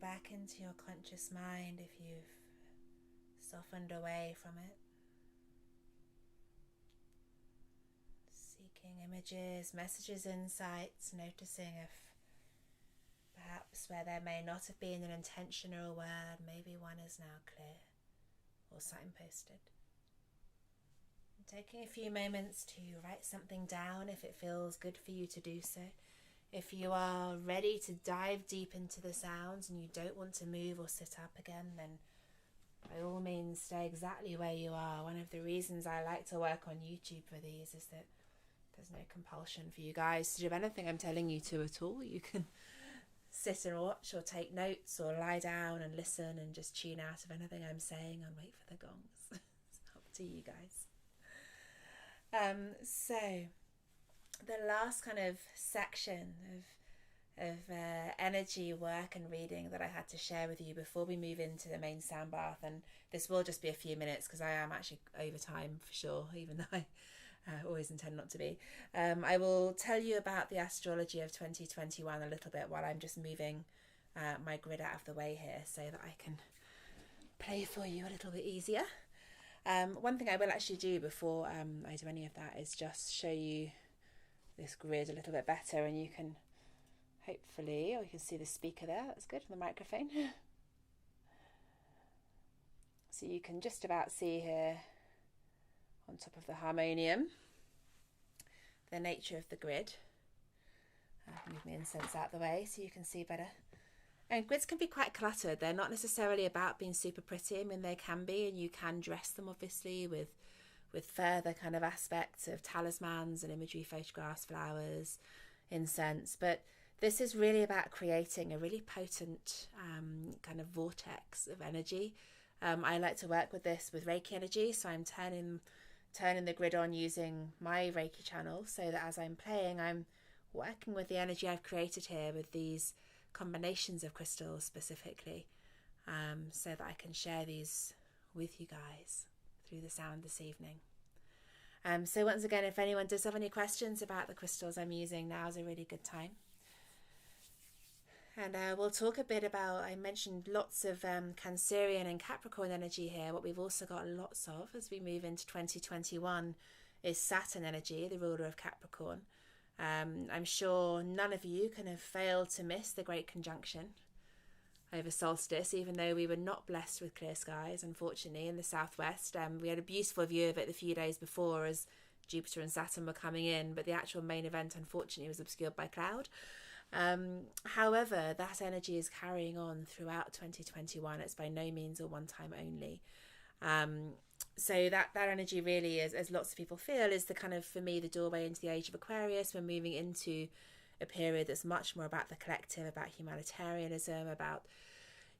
back into your conscious mind if you've softened away from it. Seeking images, messages, insights, noticing if perhaps where there may not have been an intention or a word, maybe one is now clear or signposted. And taking a few moments to write something down if it feels good for you to do so. If you are ready to dive deep into the sounds and you don't want to move or sit up again, then by all means stay exactly where you are. One of the reasons I like to work on YouTube for these is that there's no compulsion for you guys to do anything I'm telling you to at all. You can sit and watch or take notes or lie down and listen and just tune out of anything I'm saying and wait for the gongs. It's up to you guys. So the last kind of section of energy work and reading that I had to share with you before we move into the main sound bath, and this will just be a few minutes because I am actually over time for sure, even though I always intend not to be. I will tell you about the astrology of 2021 a little bit while I'm just moving my grid out of the way here so that I can play for you a little bit easier. One thing I will actually do before I do any of that is just show you this grid a little bit better, and you can hopefully, or you can see the speaker there, that's good, the microphone. So you can just about see here on top of the harmonium the nature of the grid. I'll move my incense out the way so you can see better. And grids can be quite cluttered. They're not necessarily about being super pretty. I mean, they can be, and you can dress them obviously with further kind of aspects of talismans and imagery, photographs, flowers, incense. But this is really about creating a really potent kind of vortex of energy. I like to work with this with Reiki energy, so I'm turning the grid on using my Reiki channel so that as I'm playing, I'm working with the energy I've created here with these combinations of crystals specifically, so that I can share these with you guys through the sound this evening. So once again, if anyone does have any questions about the crystals I'm using, now's a really good time. And we'll talk a bit about, I mentioned lots of Cancerian and Capricorn energy here. What we've also got lots of as we move into 2021 is Saturn energy, the ruler of Capricorn. I'm sure none of you can have failed to miss the Great Conjunction over solstice, even though we were not blessed with clear skies, unfortunately, in the southwest. We had a beautiful view of it the few days before as Jupiter and Saturn were coming in, but the actual main event, unfortunately, was obscured by cloud. However, that energy is carrying on throughout 2021. It's by no means a one-time only. So that energy really is, as lots of people feel, is the kind of, for me, the doorway into the age of Aquarius. We're moving into a period that's much more about the collective, about humanitarianism, about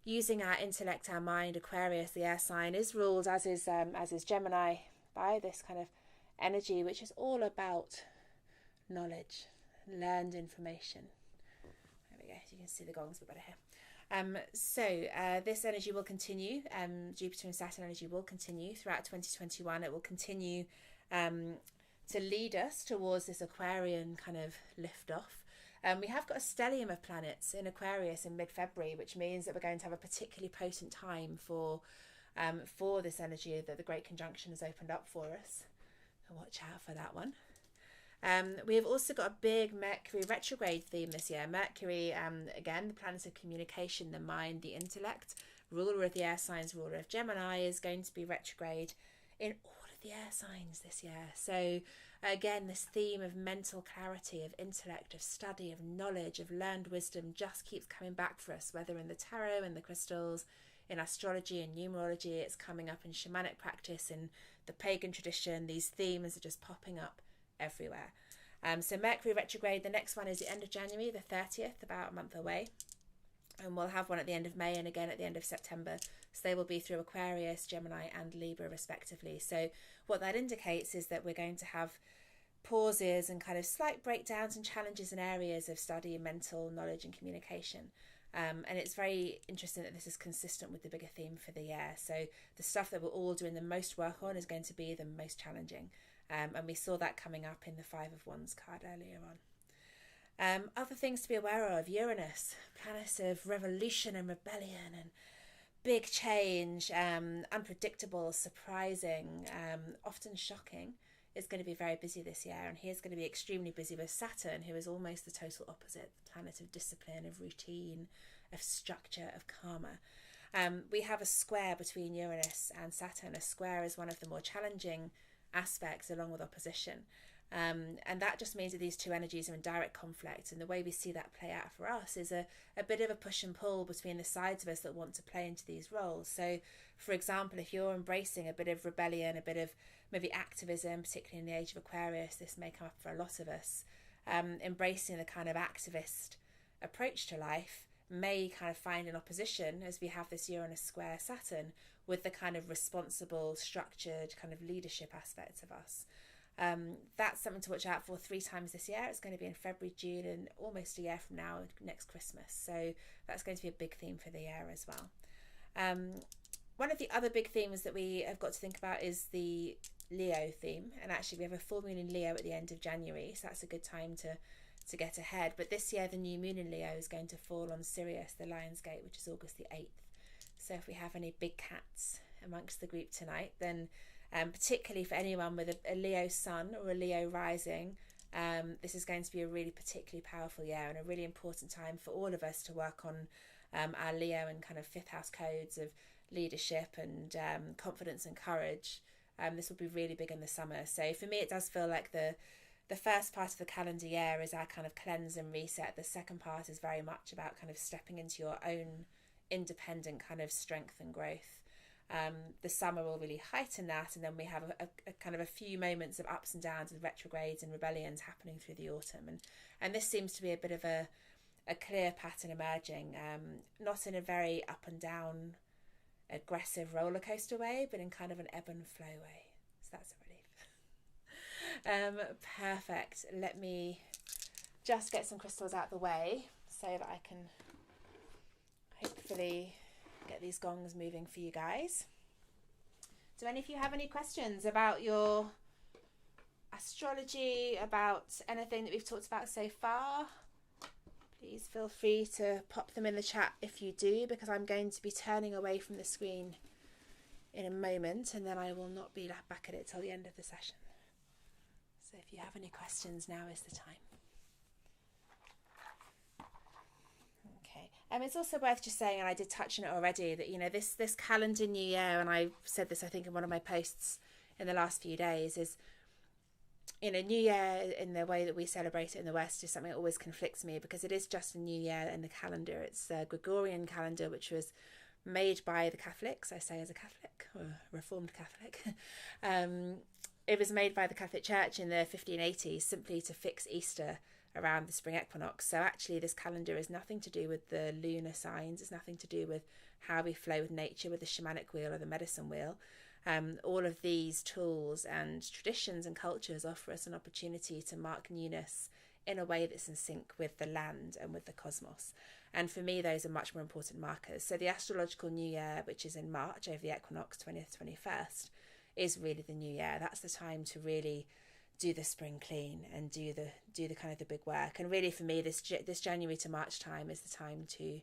using our intellect, our mind. Aquarius, the air sign, is ruled, as is Gemini, by this kind of energy, which is all about knowledge, learned information. There we go, you can see the gongs a bit better here. So this energy will continue. Jupiter and Saturn energy will continue throughout 2021. It will continue to lead us towards this Aquarian kind of lift off. We have got a stellium of planets in Aquarius in mid-February, which means that we're going to have a particularly potent time for this energy that the Great Conjunction has opened up for us. So watch out for that one. We have also got a big Mercury retrograde theme this year. Mercury, again, the planet of communication, the mind, the intellect, ruler of the air signs, ruler of Gemini, is going to be retrograde in all of the air signs this year. So again, this theme of mental clarity, of intellect, of study, of knowledge, of learned wisdom just keeps coming back for us, whether in the tarot, in the crystals, in astrology and numerology. It's coming up in shamanic practice, in the pagan tradition. These themes are just popping up everywhere. So Mercury retrograde, the next one is the end of January, the 30th, about a month away. And we'll have one at the end of May and again at the end of September. So they will be through Aquarius, Gemini and Libra respectively. So what that indicates is that we're going to have pauses and kind of slight breakdowns and challenges in areas of study, mental knowledge and communication. And it's very interesting that this is consistent with the bigger theme for the year. So the stuff that we're all doing the most work on is going to be the most challenging. And we saw that coming up in the Five of Wands card earlier on. Other things to be aware of: Uranus, planet of revolution and rebellion and big change, unpredictable, surprising, often shocking, is going to be very busy this year, and he is going to be extremely busy with Saturn, who is almost the total opposite, the planet of discipline, of routine, of structure, of karma. We have a square between Uranus and Saturn. A square is one of the more challenging aspects, along with opposition. And that just means that these two energies are in direct conflict, and the way we see that play out for us is a bit of a push and pull between the sides of us that want to play into these roles. So, for example, if you're embracing a bit of rebellion, a bit of maybe activism, particularly in the age of Aquarius, this may come up for a lot of us, embracing the kind of activist approach to life may kind of find an opposition, as we have this Uranus square Saturn, with the kind of responsible, structured kind of leadership aspects of us. That's something to watch out for 3 times this year. It's going to be in February, June, and almost a year from now, next Christmas. So that's going to be a big theme for the year as well. One of the other big themes that we have got to think about is the Leo theme. And actually we have a full moon in Leo at the end of January, so that's a good time to get ahead. But this year the new moon in Leo is going to fall on Sirius, the Lion's Gate, which is August the 8th. So if we have any big cats amongst the group tonight, then particularly for anyone with a Leo sun or a Leo rising, this is going to be a really particularly powerful year and a really important time for all of us to work on our Leo and kind of 5th house codes of leadership and confidence and courage. This will be really big in the summer. So for me, it does feel like the first part of the calendar year is our kind of cleanse and reset. The second part is very much about kind of stepping into your own independent kind of strength and growth. The summer will really heighten that, and then we have a kind of a few moments of ups and downs and retrogrades and rebellions happening through the autumn, and this seems to be a bit of a clear pattern emerging, not in a very up and down aggressive roller coaster way, but in kind of an ebb and flow way. So that's a relief. Perfect. Let me just get some crystals out of the way so that I can hopefully get these gongs moving for you guys. Do any of you have any questions about your astrology, about anything that we've talked about so far? Please feel free to pop them in the chat if you do, because I'm going to be turning away from the screen in a moment, and then I will not be back at it till the end of the session. So if you have any questions, now is the time. It's also worth just saying, and I did touch on it already, that, you know, this calendar new year, and I said this I think in one of my posts in the last few days, is, you know, New Year in the way that we celebrate it in the West is something that always conflicts me, because it is just a new year in the calendar. It's a Gregorian calendar, which was made by the Catholics. I say as a Catholic, or a Reformed Catholic. It was made by the Catholic Church in the 1580s simply to fix Easter around the spring equinox. So actually this calendar is nothing to do with the lunar signs. It's nothing to do with how we flow with nature, with the shamanic wheel or the medicine wheel. All of these tools and traditions and cultures offer us an opportunity to mark newness in a way that's in sync with the land and with the cosmos. And for me, those are much more important markers. So the astrological new year, which is in March over the equinox, 20th, 21st, is really the new year. That's the time to really do the spring clean and do the kind of the big work. And really for me, this January to March time is the time to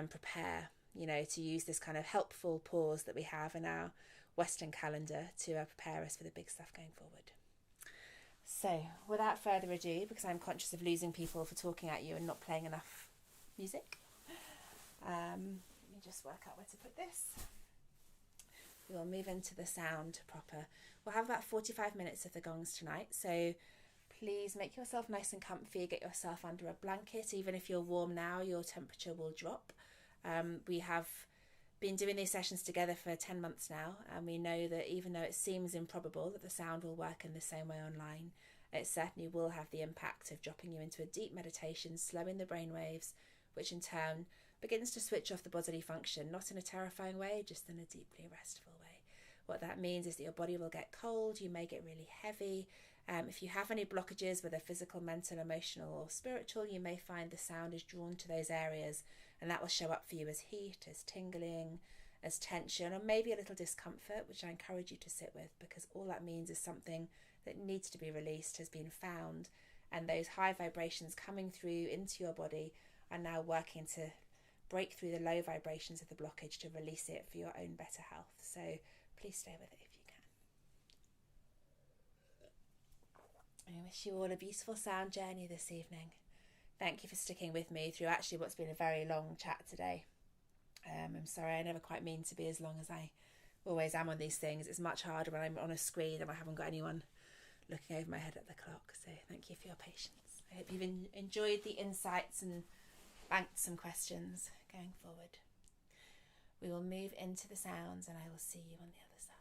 prepare, you know, to use this kind of helpful pause that we have in our Western calendar to prepare us for the big stuff going forward. So without further ado, because I'm conscious of losing people for talking at you and not playing enough music, let me just work out where to put this. We will move into the sound proper. We'll have about 45 minutes of the gongs tonight, so please make yourself nice and comfy, get yourself under a blanket. Even if you're warm now, your temperature will drop. We have been doing these sessions together for 10 months now, and we know that even though it seems improbable that the sound will work in the same way online, it certainly will have the impact of dropping you into a deep meditation, slowing the brain waves, which in turn begins to switch off the bodily function, not in a terrifying way, just in a deeply restful way. What that means is that your body will get cold, you may get really heavy. If you have any blockages, whether physical, mental, emotional or spiritual, you may find the sound is drawn to those areas, and that will show up for you as heat, as tingling, as tension, or maybe a little discomfort, which I encourage you to sit with, because all that means is something that needs to be released has been found And those high vibrations coming through into your body are now working to break through the low vibrations of the blockage to release it for your own better health. So please stay with it if you can. I wish you all a beautiful sound journey this evening. Thank you for sticking with me through actually what's been a very long chat today. I'm sorry, I never quite mean to be as long as I always am on these things. It's much harder when I'm on a screen and I haven't got anyone looking over my head at the clock. So thank you for your patience. I hope you've enjoyed the insights and banked some questions going forward. We will move into the sounds and I will see you on the other side.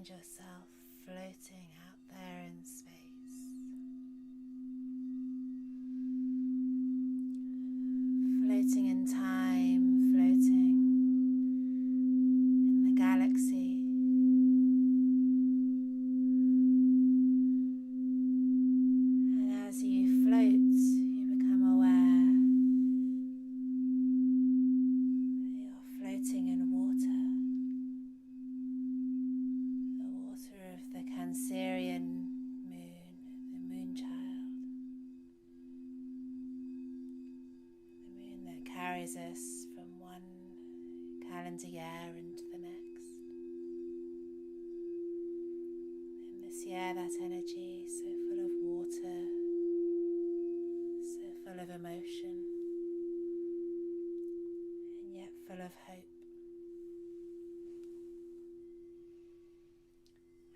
find yourself floating out there in space, floating in time, floating in the galaxy. And as you float, you become aware that you're floating in water. Of the Cancerian moon, the moon child, the moon that carries us from one calendar year into the next. And this year, that energy so full of water, so full of emotion, and yet full of hope.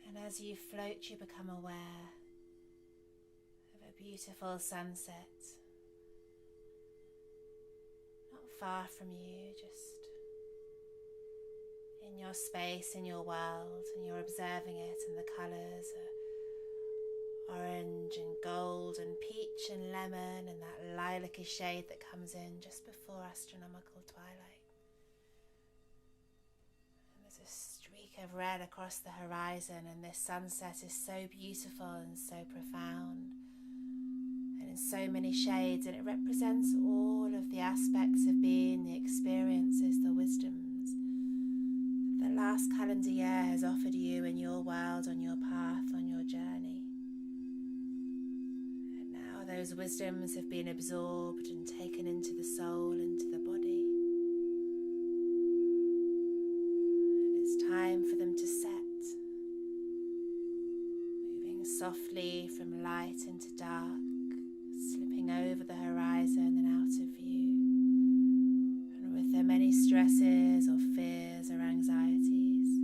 And as you float, you become aware of a beautiful sunset, not far from you, just in your space, in your world, and you're observing it, and the colours are orange and gold and peach and lemon, and that lilac-y shade that comes in just before astronomical twilight. Of red across the horizon, and this sunset is so beautiful and so profound and in so many shades, and it represents all of the aspects of being, the experiences, the wisdoms that the last calendar year has offered you in your world, on your path, on your journey. And now those wisdoms have been absorbed and taken into the soul, into the body. Time for them to set, moving softly from light into dark, slipping over the horizon and out of view, and with their many stresses or fears or anxieties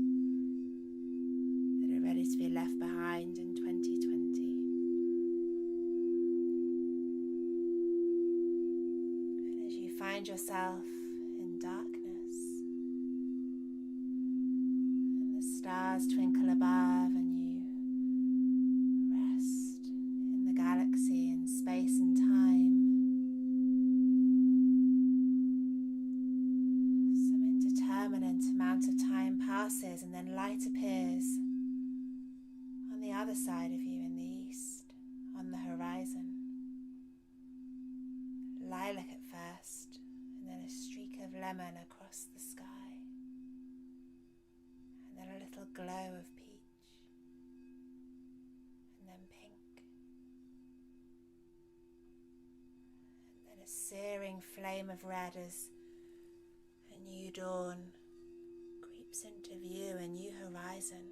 that are ready to be left behind in 2020. And as you find yourself in darkness, stars twinkle above, and you rest in the galaxy, in space and time. Some indeterminate amount of time passes, and then light appears on the other side of you, in the east, on the horizon. Lilac at first, and then a streak of lemon across the sky. And then a little glow of peach, and then pink, and then a searing flame of red as a new dawn creeps into view, a new horizon.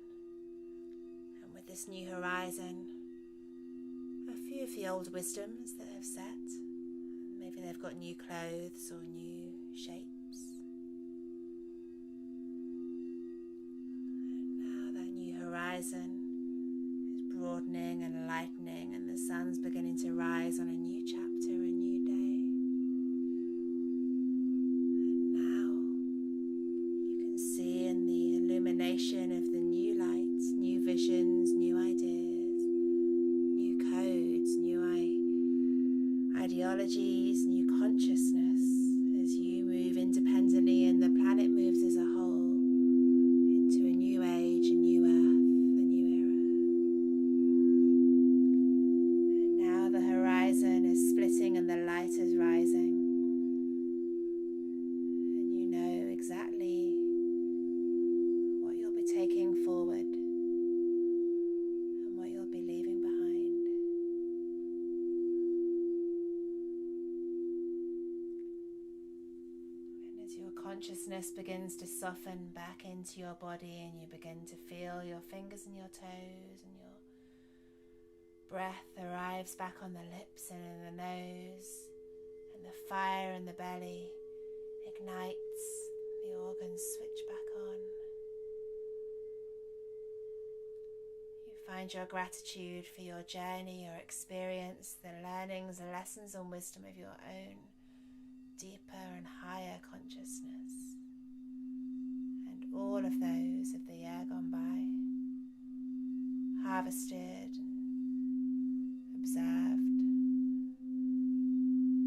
And with this new horizon, a few of the old wisdoms that have set. Maybe they've got new clothes or new shapes. Horizon is broadening and lightening, and the sun's beginning to rise on a new chapter, a new day. And now you can see in the illumination of the new light, new visions, new ideas, new codes, new ideologies, new consciousness as you move independently and the planet moves as a whole into a new age, a new earth. And the light is rising, and you know exactly what you'll be taking forward and what you'll be leaving behind. And as your consciousness begins to soften back into your body, and you begin to feel your fingers and your toes, and your breath arrives back on the lips and in the nose, and the fire in the belly ignites, the organs switch back on. You find your gratitude for your journey, your experience, the learnings, the lessons and wisdom of your own deeper and higher consciousness, and all of those of the year gone by. harvested, observed,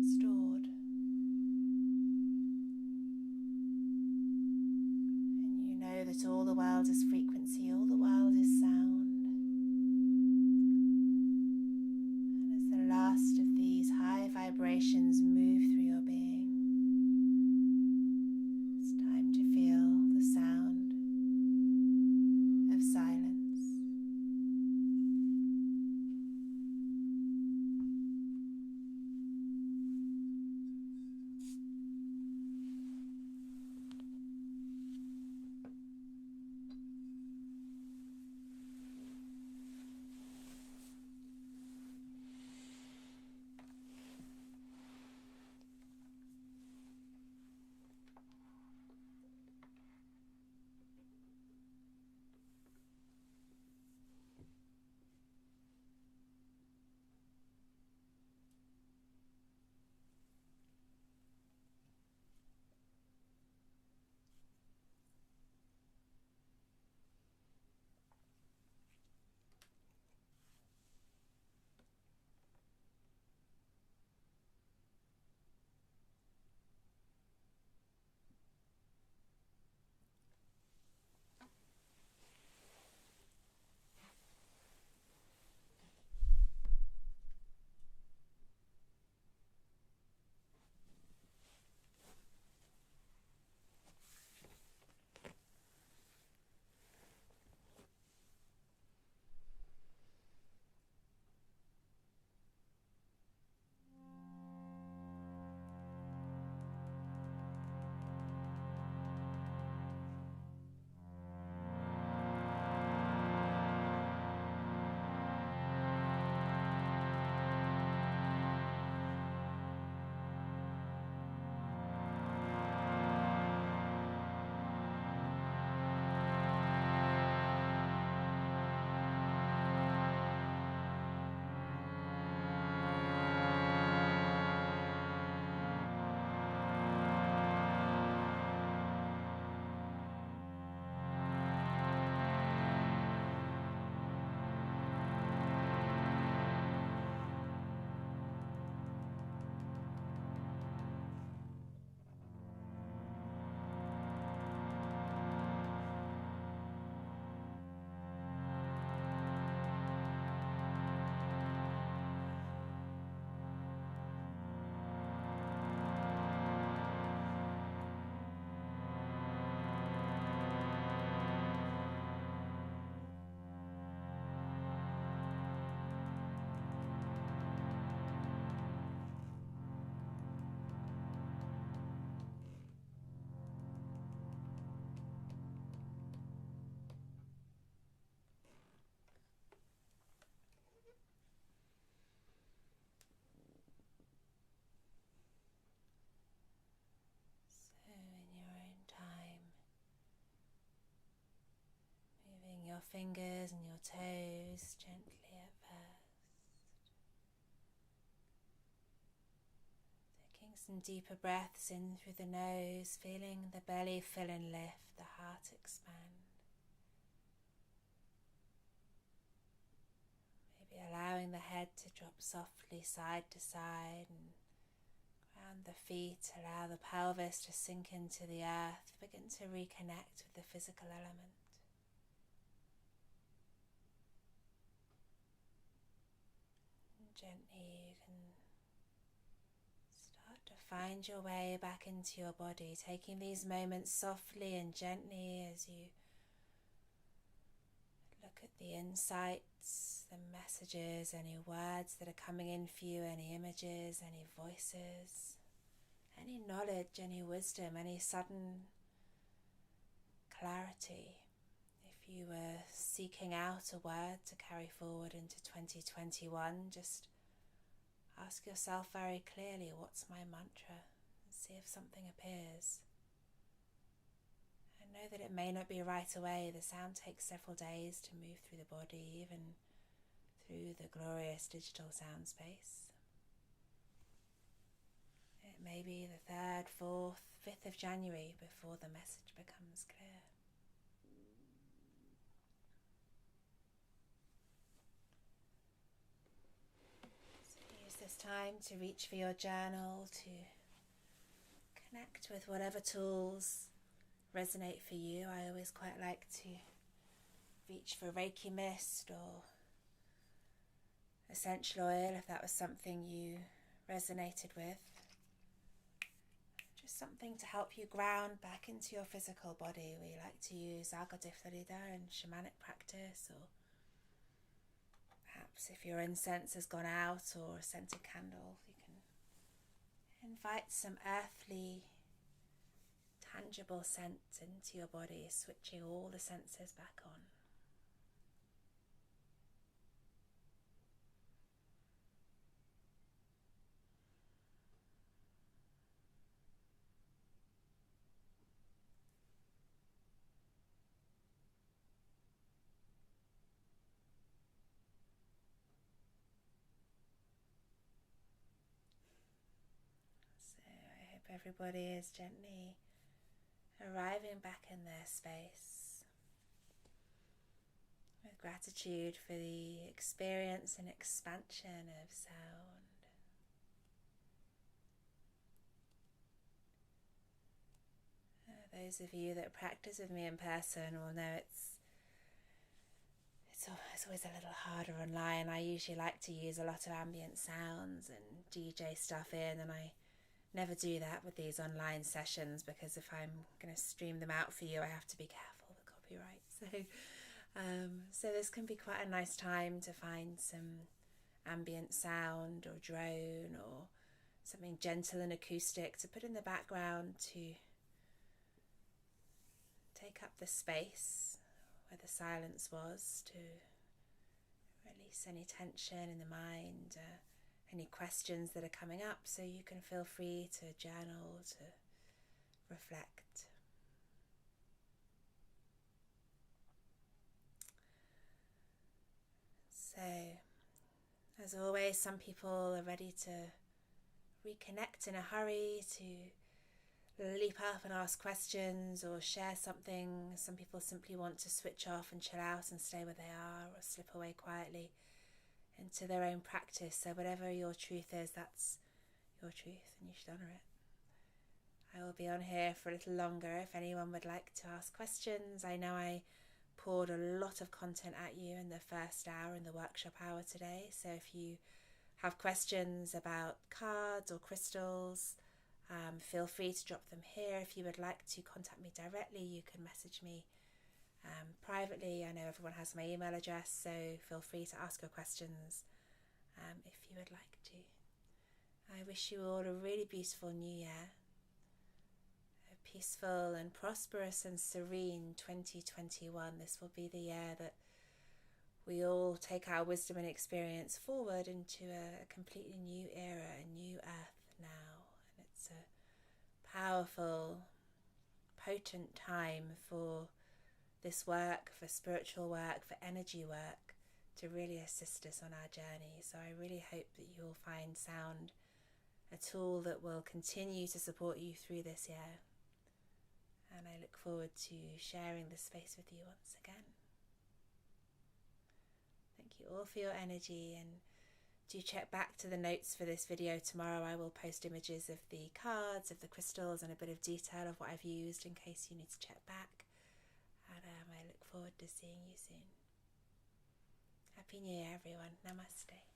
stored. And you know that all the world is frequency, all the world is sound. And as the last of these high vibrations move through your being, it's time to feel the sound of silence. Your fingers and your toes gently at first. Taking some deeper breaths in through the nose, feeling the belly fill and lift, the heart expand. Maybe allowing the head to drop softly side to side and ground the feet, allow the pelvis to sink into the earth, begin to reconnect with the physical element. Gently you can start to find your way back into your body, taking these moments softly and gently as you look at the insights, the messages, any words that are coming in for you, any images, any voices, any knowledge, any wisdom, any sudden clarity. If you were seeking out a word to carry forward into 2021, just ask yourself very clearly, what's my mantra? And see if something appears. And know that it may not be right away. The sound takes several days to move through the body, even through the glorious digital sound space. It may be the 3rd, 4th, 5th of January before the message becomes clear. time to reach for your journal, to connect with whatever tools resonate for you. I always quite like to reach for Reiki mist or essential oil if that was something you resonated with. Just something to help you ground back into your physical body. We like to use Agua de Florida in shamanic practice, or perhaps if your incense has gone out or a scented candle, you can invite some earthly, tangible scent into your body, switching all the senses back on. Everybody is gently arriving back in their space with gratitude for the experience and expansion of sound. Those of you that practice with me in person will know it's always a little harder online. I usually like to use a lot of ambient sounds and DJ stuff in, and I never do that with these online sessions, because if I'm going to stream them out for you, I have to be careful with copyright. So this can be quite a nice time to find some ambient sound or drone or something gentle and acoustic to put in the background to take up the space where the silence was, to release any tension in the mind, any questions that are coming up, so you can feel free to journal, to reflect. So, as always, some people are ready to reconnect in a hurry, to leap up and ask questions or share something. Some people simply want to switch off and chill out and stay where they are, or slip away quietly into their own practice. So whatever your truth is, that's your truth, and you should honour it. I will be on here for a little longer if anyone would like to ask questions. I know I poured a lot of content at you in the first hour, in the workshop hour today, so if you have questions about cards or crystals, feel free to drop them here. If you would like to contact me directly, you can message me privately. I know everyone has my email address, so feel free to ask your questions if you would like to. I wish you all a really beautiful new year, a peaceful and prosperous and serene 2021. This will be the year that we all take our wisdom and experience forward into a completely new era, a new earth now. And it's a powerful, potent time for this work, for spiritual work, for energy work, to really assist us on our journey. So I really hope that you will find sound a tool that will continue to support you through this year. And I look forward to sharing this space with you once again. Thank you all for your energy, and do check back to the notes for this video tomorrow. I will post images of the cards, of the crystals, and a bit of detail of what I've used in case you need to check back. And I look forward to seeing you soon. Happy New Year, everyone. Namaste.